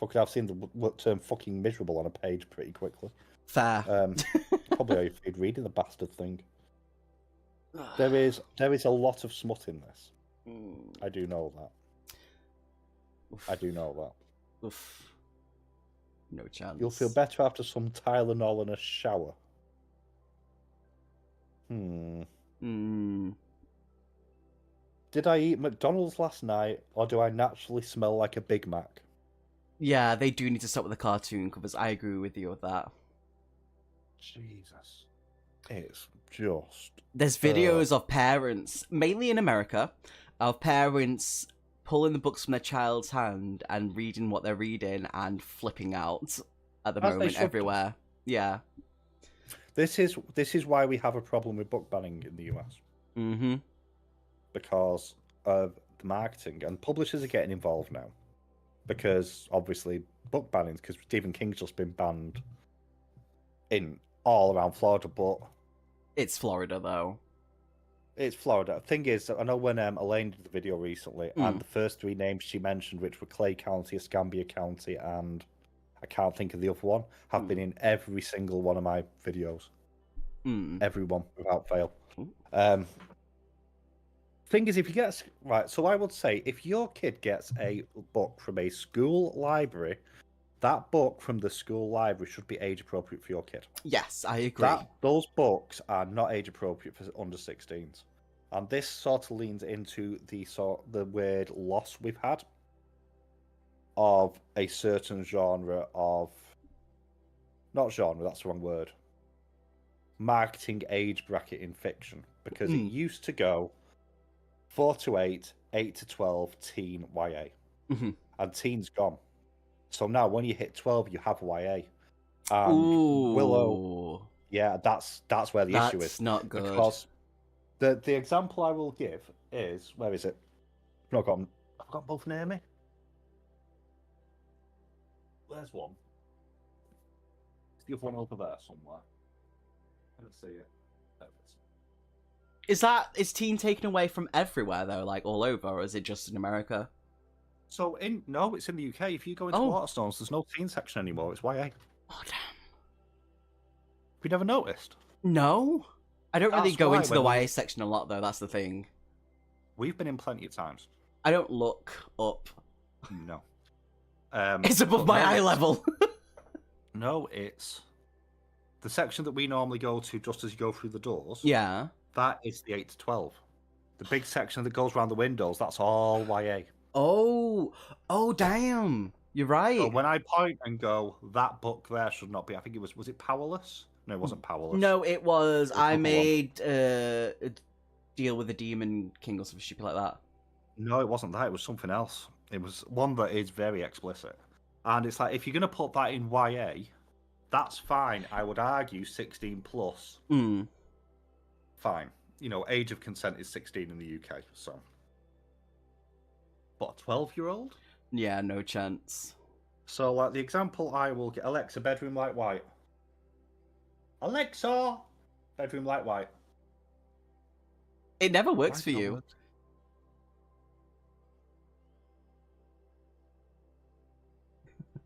Fucking, I've seen the term "fucking miserable" on a page pretty quickly. Fair. Probably if you'd reading the bastard thing. There is a lot of smut in this. I do know that. Oof. I do know that. Oof. No chance. You'll feel better after some Tylenol and a shower. Did I eat McDonald's last night, or do I naturally smell like a Big Mac? Yeah, they do need to stop with the cartoon covers. I agree with you with that. Jesus. It's just... There's videos of parents, mainly in America, of parents pulling the books from their child's hand and reading what they're reading and flipping out at the moment everywhere. Yeah. This is why we have a problem with book banning in the US. Because of the marketing, and publishers are getting involved now. Because obviously book bannings, because Stephen King's just been banned in all around Florida, but it's Florida though. It's Florida. Thing is, I know when Elaine did the video recently, and the first three names she mentioned, which were Clay County, Escambia County, and I can't think of the other one, have been in every single one of my videos. Every one, without fail. Thing is, if you get... Right, so I would say, if your kid gets a book from a school library, that book from the school library should be age-appropriate for your kid. Yes, I agree. Those books are not age-appropriate for under 16s. And this sort of leans into the weird loss we've had of a certain genre of... Not genre, that's the wrong word. Marketing age bracket in fiction. Because it used to go 4 to 8, 8 to 12, teen, YA. And teen's gone. So now when you hit 12, you have YA. And Willow... Yeah, that's where the issue is. That's not good. Because the example I will give is... Where is it? I've got both near me. There's one. Is the other one over there somewhere? I don't see it. There it is. Is teen taken away from everywhere though, like all over, or is it just in America? So no, it's in the UK. If you go into Waterstones, there's no teen section anymore. It's YA. Oh damn! Have you never noticed? No, I don't really That's go why into the when YA section a lot, though. That's the thing. We've been in plenty of times. I don't look up. No. It's above my eye level. No, it's the section that we normally go to just as you go through the doors. Yeah. That is the 8 to 12. The big section that goes around the windows, that's all YA. Oh, damn. You're right. So when I point and go, that book there should not be, I think it was it Powerless? No, it wasn't Powerless. No, it was I Book made a deal with the Demon King or something stupid like that. No, it wasn't that. It was something else. It was one that is very explicit. And it's like, if you're going to put that in YA, that's fine. I would argue 16 plus. Fine. You know, age of consent is 16 in the UK, so. But a 12-year-old? Yeah, no chance. So, like, the example I will get, Alexa, bedroom light white. Alexa, bedroom light white. It never works for you.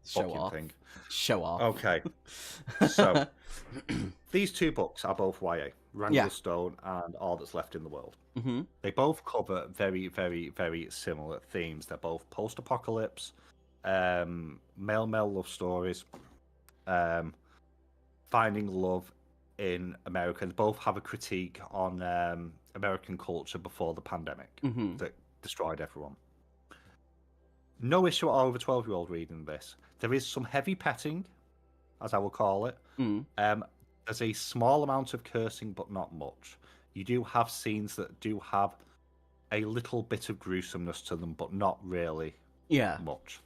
Show off. Thing. Show off. Okay. So, these two books are both YA, Wrangler's Stone and All That's Left in the World. They both cover very, very, very similar themes. They're both post-apocalypse, male love stories, finding love in America. They both have a critique on American culture before the pandemic that destroyed everyone. No issue at all with a 12-year-old reading this. There is some heavy petting, as I will call it. There's a small amount of cursing, but not much. You do have scenes that do have a little bit of gruesomeness to them, but not really much.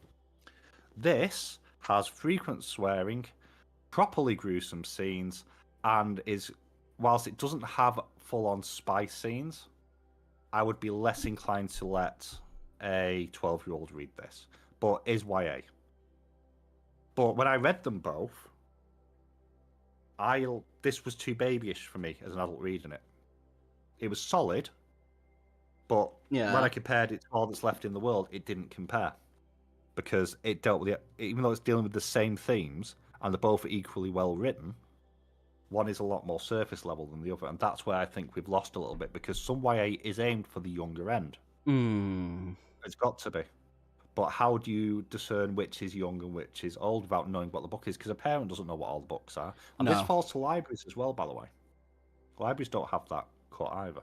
This has frequent swearing, properly gruesome scenes, and is, whilst it doesn't have full-on spy scenes, I would be less inclined to let a 12-year-old read this, but is YA. But when I read them both, this was too babyish for me as an adult reading it. It was solid, but when I compared it to All That's Left in the World, it didn't compare. Because it dealt with it, even though it's dealing with the same themes, and they're both equally well written, one is a lot more surface level than the other, and that's where I think we've lost a little bit, because some YA is aimed for the younger end. It's got to be. But how do you discern which is young and which is old without knowing what the book is? Because a parent doesn't know what all the books are. And this falls to libraries as well, by the way. Libraries don't have that cut either.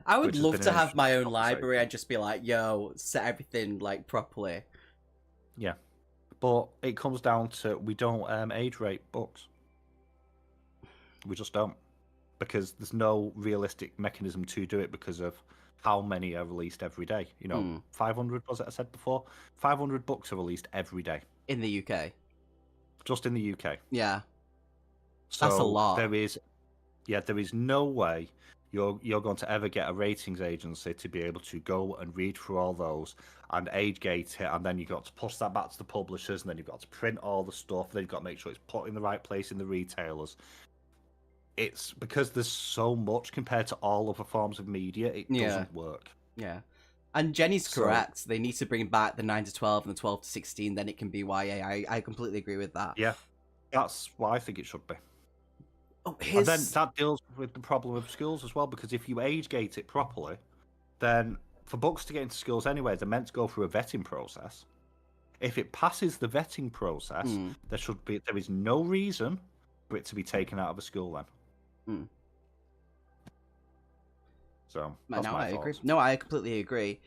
I would love to have my own library and just be like, yo, set everything like properly. Yeah. But it comes down to, we don't age rate books. We just don't. Because there's no realistic mechanism to do it because of how many are released every day. You know, 500, was it I said before? 500 books are released every day. In the UK. Just in the UK. Yeah. So that's a lot. There is no way you're going to ever get a ratings agency to be able to go and read through all those and age gate it, and then you've got to push that back to the publishers, and then you've got to print all the stuff, then you've got to make sure it's put in the right place in the retailers. It's because there's so much compared to all other forms of media, it doesn't work. Yeah. And Jenny's correct. They need to bring back the 9 to 12 and the 12 to 16, then it can be YA. I completely agree with that. Yeah. That's what I think it should be. Oh, and then that deals with the problem of schools as well, because if you age gate it properly, then for books to get into schools anyway, they're meant to go through a vetting process. If it passes the vetting process, there is no reason for it to be taken out of a school then. So that's my agree. No, I completely agree.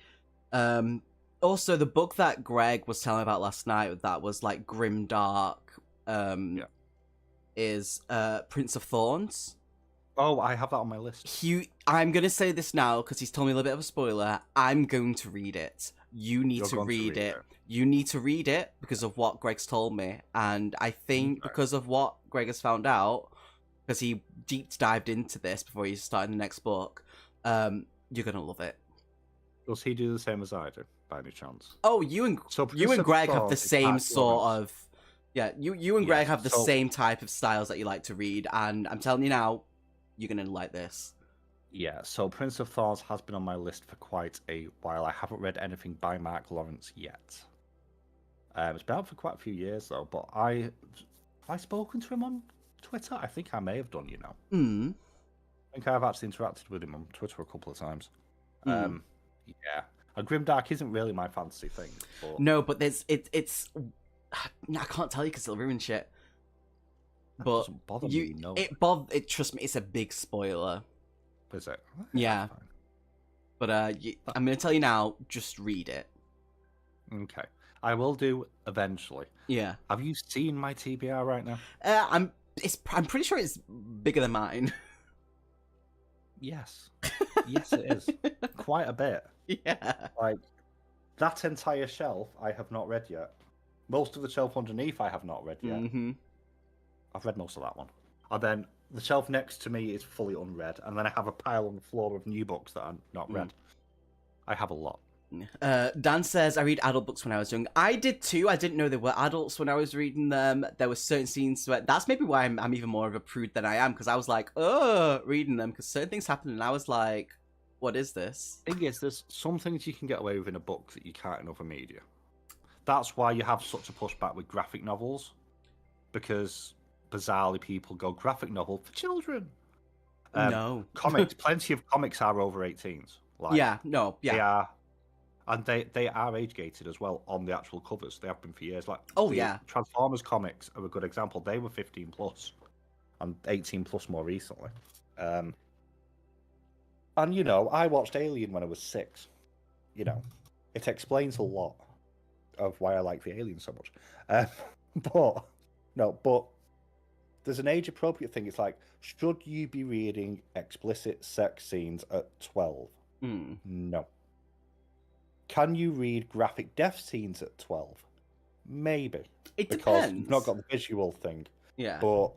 Also, the book that Greg was telling about last night that was like grim dark, is Prince of Thorns. Oh, I have that on my list. I'm gonna say this now because he's told me a little bit of a spoiler. I'm going to read it. You need to read it. You need to read it because of what Greg's told me, and I think because of what Greg has found out, because he deep dived into this before he's starting the next book, you're gonna love it. Does he do the same as I do, by any chance? Oh, you and Greg have the same sort of... Yeah, you and Greg have the same type of styles that you like to read, and I'm telling you now, you're gonna like this. Yeah, so Prince of Thorns has been on my list for quite a while. I haven't read anything by Mark Lawrence yet. It's been out for quite a few years, though, but Have I spoken to him on Twitter? I think I may have done, you know. Mm. I think I've actually interacted with him on Twitter a couple of times. Mm. Yeah. And Grimdark isn't really my fantasy thing. But... No, but it's... I can't tell you because it'll ruin shit. But doesn't bother me, no. Trust me, it's a big spoiler. Is it? Yeah. But I'm going to tell you now, just read it. Okay. I will do eventually. Yeah. Have you seen my TBR right now? I'm pretty sure it's bigger than mine. Yes. Yes, it is. Quite a bit. Yeah. Like, that entire shelf I have not read yet. Most of the shelf underneath I have not read yet. Mm-hmm. I've read most of that one. And then the shelf next to me is fully unread. And then I have a pile on the floor of new books that are not read. I have a lot. Dan says, I read adult books when I was young. I did too. I didn't know they were adults when I was reading them. There were certain scenes where... That's maybe why I'm even more of a prude than I am, because I was like, oh, reading them, because certain things happened, and I was like, what is this? Thing is, there's some things you can get away with in a book that you can't in other media. That's why you have such a pushback with graphic novels, because bizarrely people go, graphic novel for children. No. Comics, plenty of comics are over 18s. Like, yeah, no, yeah. They are... And they are age-gated as well on the actual covers. They have been for years. Like, yeah. Transformers comics are a good example. They were 15+, and 18+ more recently. And, you know, I watched Alien when I was 6. You know, it explains a lot of why I like the Alien so much. But there's an age-appropriate thing. It's like, should you be reading explicit sex scenes at 12? No. Can you read graphic death scenes at 12? Maybe. It because depends. You've not got the visual thing. Yeah. But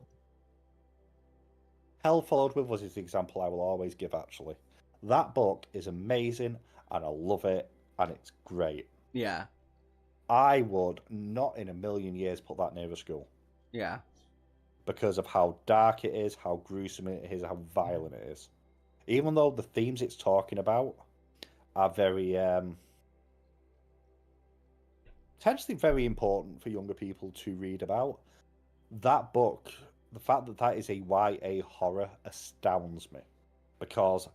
Hell Followed With Us is the example I will always give, actually. That book is amazing, and I love it, and it's great. Yeah. I would not in a million years put that near a school. Yeah. Because of how dark it is, how gruesome it is, how violent it is. Even though the themes it's talking about are very... potentially very important for younger people to read about. That book, the fact that that is a YA horror astounds me, because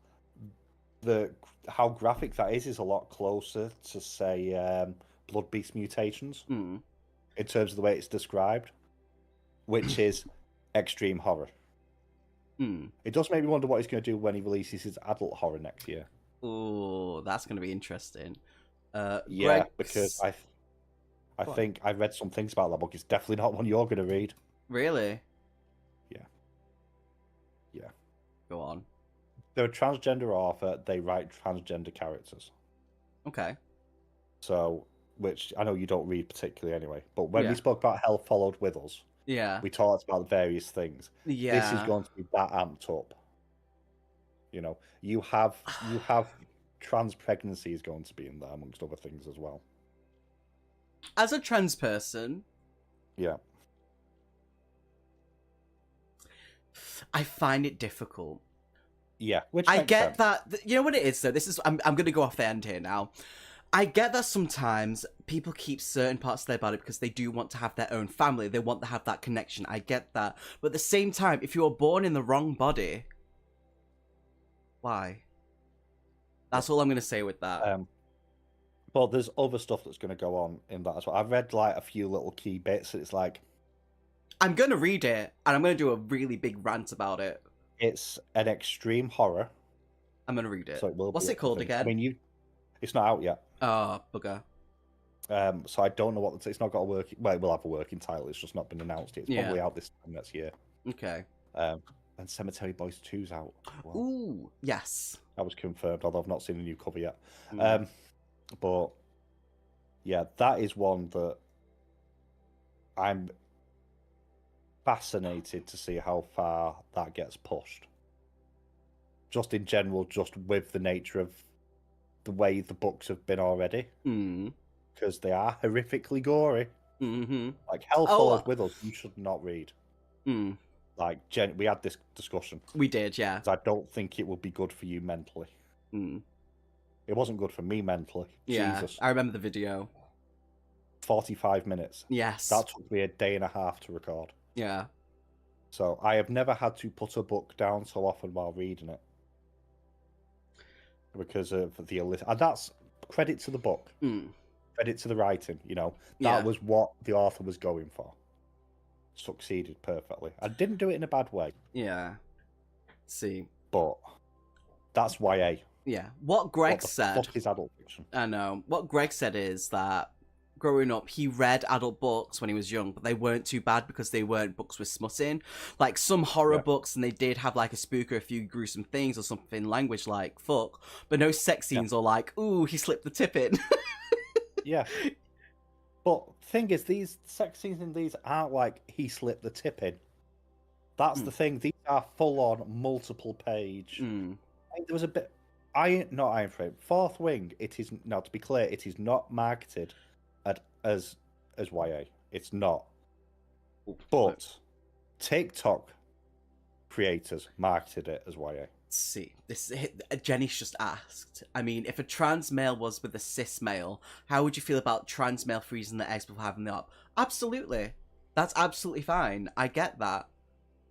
how graphic that is a lot closer to, say, Blood Beast Mutations in terms of the way it's described, which is extreme horror. It does make me wonder what he's going to do when he releases his adult horror next year. Oh, that's going to be interesting. Yeah, because I think I read some things about that book. It's definitely not one you're going to read. Really? Yeah. Go on. They're a transgender author. They write transgender characters. Okay. So, which I know you don't read particularly anyway. But when we spoke about Hell Followed With Us, we talked about various things. Yeah. This is going to be that amped up. You know, you have trans pregnancy is going to be in there amongst other things as well. As a trans person, I find it difficult. Yeah, which I get sense. that. You know what it is, though. I'm going to go off the end here now. I get that sometimes people keep certain parts of their body because they do want to have their own family. They want to have that connection. I get that, but at the same time, if you were born in the wrong body, why? That's all I'm going to say with that. Well, there's other stuff that's going to go on in that as well. I've read like a few little key bits. It's like I'm going to read it, and I'm going to do a really big rant about it. It's an extreme horror. I'm going to read it. So What's it called again? I mean, it's not out yet. Oh, bugger. So I don't know what it's not got a working. Well, it will have a working title. It's just not been announced yet. It's probably out this time next year. Okay. And Cemetery Boys 2's out. Well. Ooh, yes. That was confirmed, although I've not seen the new cover yet. But yeah, that is one that I'm fascinated to see how far that gets pushed. Just in general, just with the nature of the way the books have been already. Because they are horrifically gory. Like Hell Followed With Us, you should not read. Like, we had this discussion. We did, yeah. I don't think it would be good for you mentally. It wasn't good for me mentally. Yeah, Jesus. I remember the video. 45 minutes. Yes. That took me a day and a half to record. Yeah. So I have never had to put a book down so often while reading it because of the illicit. And that's credit to the book, credit to the writing. You know, that was what the author was going for. Succeeded perfectly. I didn't do it in a bad way. Yeah. See. But that's YA. Yeah. What Greg said. What is adult fiction? I know. What Greg said is that growing up, he read adult books when he was young, but they weren't too bad because they weren't books with smutting. Like some horror books, and they did have like a spook or a few gruesome things or something, language like fuck, but no sex scenes or like, ooh, he slipped the tip in. Yeah. But thing is, these sex scenes in these aren't like he slipped the tip in. That's the thing. These are full on multiple page. There was a bit. Not Iron Frame. Fourth Wing. It is now, to be clear, it is not marketed as YA. It's not. But TikTok creators marketed it as YA. See, this Jenny's just asked. I mean, if a trans male was with a cis male, how would you feel about trans male freezing the eggs before having them up? Absolutely, that's absolutely fine. I get that,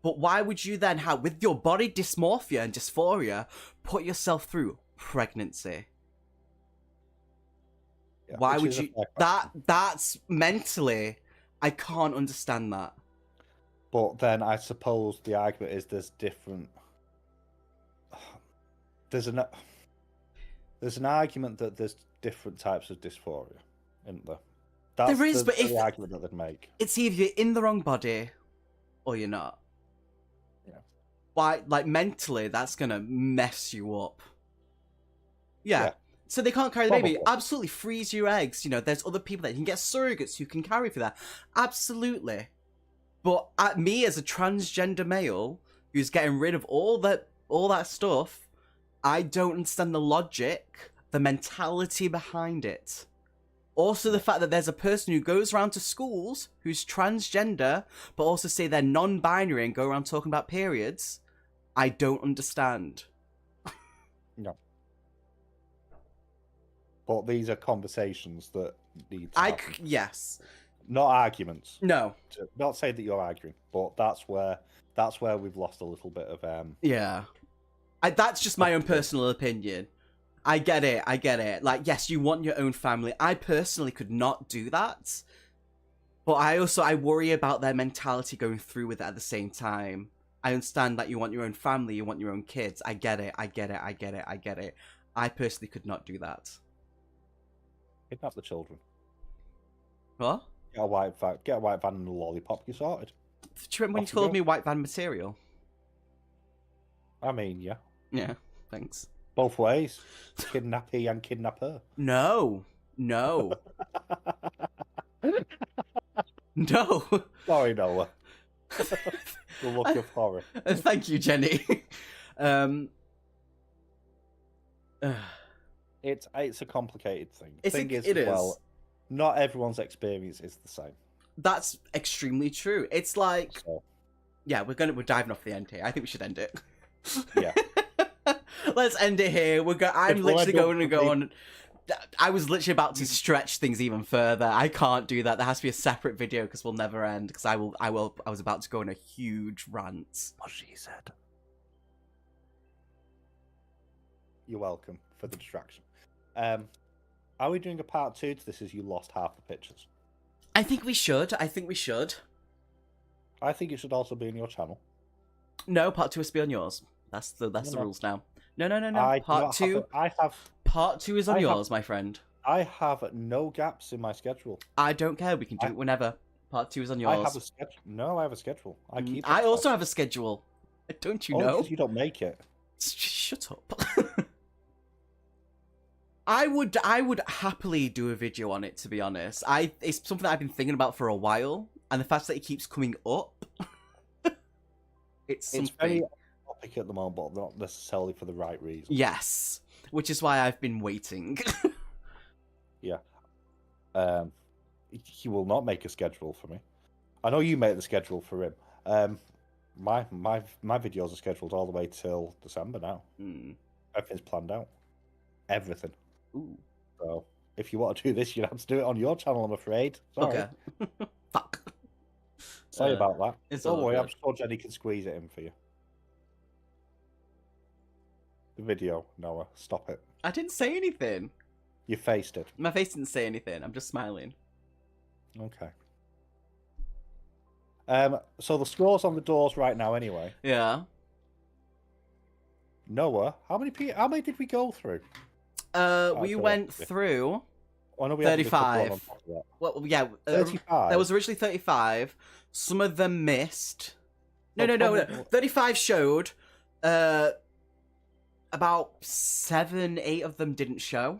but why would you then have, with your body dysmorphia and dysphoria, put yourself through pregnancy? Yeah, why would you? That's mentally, I can't understand that. But then I suppose the argument is there's different. There's an argument that there's different types of dysphoria, isn't there? That's there is, but the argument that they'd make. It's either you're in the wrong body, or you're not. Yeah. Why? Like mentally, that's gonna mess you up. Yeah. So they can't carry the baby. Absolutely, freeze your eggs. You know, there's other people that you can get surrogates who can carry for that. Absolutely. But me as a transgender male who's getting rid of all that stuff, I don't understand the logic, the mentality behind it. Also, the fact that there's a person who goes around to schools who's transgender, but also say they're non-binary and go around talking about periods. I don't understand. No. But these are conversations that need to happen. Yes. Not arguments. No. Not say that you're arguing, but that's where we've lost a little bit of Yeah. That's just my own personal opinion. I get it. Like, yes, you want your own family. I personally could not do that. But I worry about their mentality going through with it at the same time. I understand that you want your own family, you want your own kids. I get it. I personally could not do that. Kidnap the children. What? Get a white van and a lollipop, you sorted. Do you remember when you called me white van material? I mean, yeah. Yeah, thanks. Both ways. Kidnappee and kidnapper. No. No. Sorry, Noah. The look of horror. Thank you, Jenny. It's a complicated thing. It is. Not everyone's experience is the same. That's extremely true. It's like, yeah, we're diving off the end here. I think we should end it. Yeah. Let's end it here. I'm literally going to go on. I was literally about to stretch things even further. I can't do that. There has to be a separate video because we'll never end. Because I was about to go on a huge rant. What she said. You're welcome for the distraction. Are we doing a part 2 to this as you lost half the pictures? I think we should. I think it should also be on your channel. No, part 2 has to be on yours. That's the rules now. No. Part 2 is on yours, my friend. I have no gaps in my schedule. I don't care. We can do it whenever. Part 2 is on yours. I have a schedule. No, I have a schedule. I also have a schedule. Don't you know? You don't make it. Shut up. I would happily do a video on it, to be honest. It's something that I've been thinking about for a while, and the fact that it keeps coming up, it's very topic at the moment, but not necessarily for the right reason. Yes, which is why I've been waiting. Yeah. He will not make a schedule for me. I know you make the schedule for him. My videos are scheduled all the way till December now. Everything's planned out. Everything. Ooh. So if you want to do this, you have to do it on your channel, I'm afraid. Sorry. Okay. Fuck. Sorry about that. It's Don't all worry, good. I'm sure Jenny can squeeze it in for you. The video, Noah, stop it. I didn't say anything. You faced it. My face didn't say anything. I'm just smiling. Okay. So the scores on the doors right now, anyway. Yeah. Noah, how many did we go through? We went through Oh, no, we 35. Well, yeah. 35. There was originally 35. Some of them missed. No. 35 showed. About 7, 8 of them didn't show.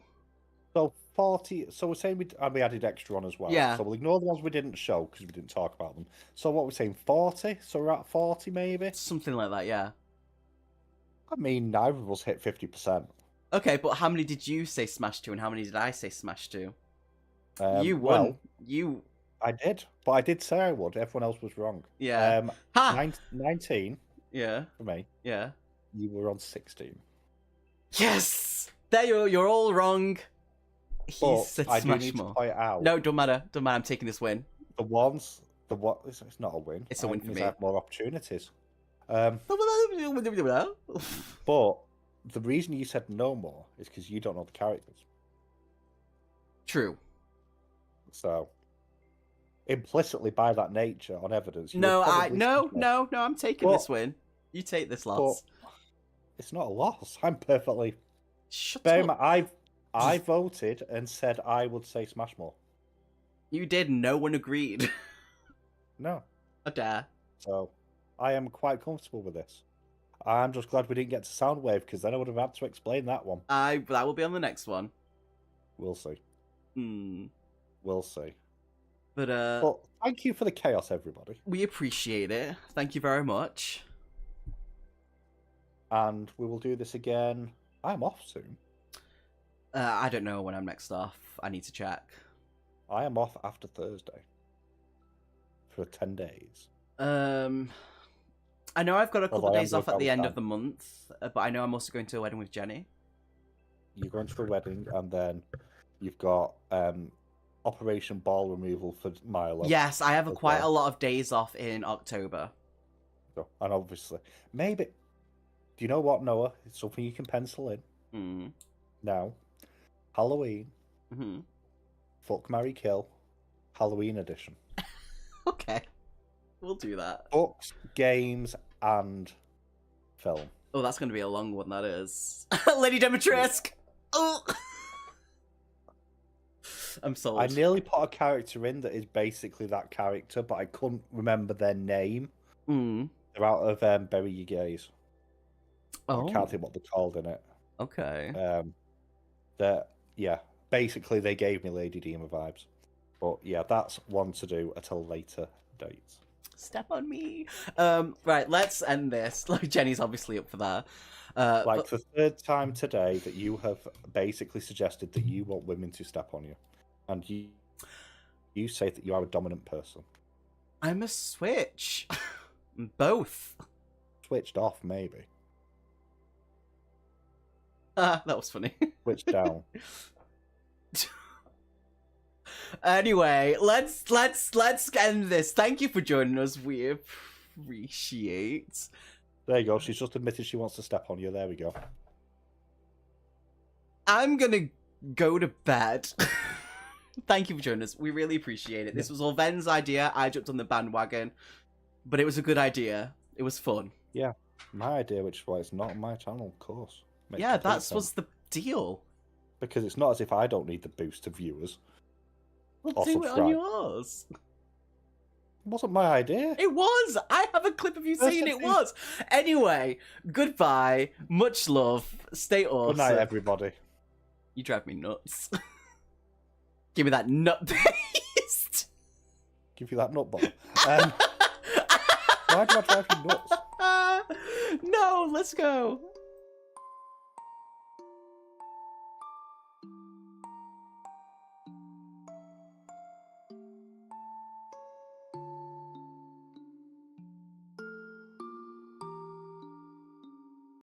So 40. So we're saying we added extra on as well. Yeah. So we'll ignore the ones we didn't show because we didn't talk about them. So what we're saying, 40. So we're at 40 maybe. Something like that, yeah. I mean, neither of us hit 50%. Okay, but how many did you say smash to, and how many did I say smash to? You won. Well, You. I did, but I did say I would. Everyone else was wrong. Yeah. 19 Yeah. for me. Yeah. You were on 16. Yes. There you're all wrong. He said I do smash need more. to point out. No, don't matter. Don't matter. I'm taking this win. It's not a win. It's a win for me. I have more opportunities. But the reason you said no more is because you don't know the characters. True. So, implicitly, by that nature, on evidence. No, I'm taking this win. You take this loss. It's not a loss. I'm perfectly. Shut up. up. I voted and said I would say smash more. You did. No one agreed. No. I dare. So, I am quite comfortable with this. I'm just glad we didn't get to Soundwave because then I would have had to explain that one. That will be on the next one. We'll see. We'll see. But thank you for the chaos, everybody. We appreciate it. Thank you very much. And we will do this again. I'm off soon. I don't know when I'm next off. I need to check. I am off after Thursday. For 10 days. I know I've got a couple of days off at the end of the month, but I know I'm also going to a wedding with Jenny. You're going to a wedding, and then you've got Operation Ball Removal for Milo. Yes, I have quite a lot of days off in October. And obviously, maybe... Do you know what, Noah? It's something you can pencil in. Now, Halloween. Fuck, marry, kill. Halloween edition. Okay. We'll do that. Books, games, and film. Oh, that's going to be a long one, that is. Lady Dimitrescu! Oh! I'm sold. I nearly put a character in that is basically that character, but I couldn't remember their name. They're out of Bury Your Gaze. Oh. I can't think what they're called in it. Okay. Basically they gave me Lady Dima vibes. But yeah, that's one to do at a later date. Step on me. Right, let's end this. Like, Jenny's obviously up for that. The third time today that you have basically suggested that you want women to step on you. And you say that you are a dominant person. I'm a switch. Both. Switched off, maybe. That was funny. Switched down. Anyway, let's end this. Thank you for joining us. We appreciate. There you go. She's just admitted she wants to step on you. There we go. I'm gonna go to bed. Thank you for joining us. We really appreciate it. This was all Ven's idea. I jumped on the bandwagon, but it was a good idea. It was fun. Yeah, my idea, which is why it's not on my channel, of course. Makes that was the deal. Because it's not as if I don't need the boost of viewers. Well, do it on yours. It wasn't my idea. It was. I have a clip of you saying it was. Anyway, goodbye. Much love. Stay awesome. Good night, everybody. You drive me nuts. Give me that nut paste. Give you that nut ball. Why do I drive you nuts? No, let's go.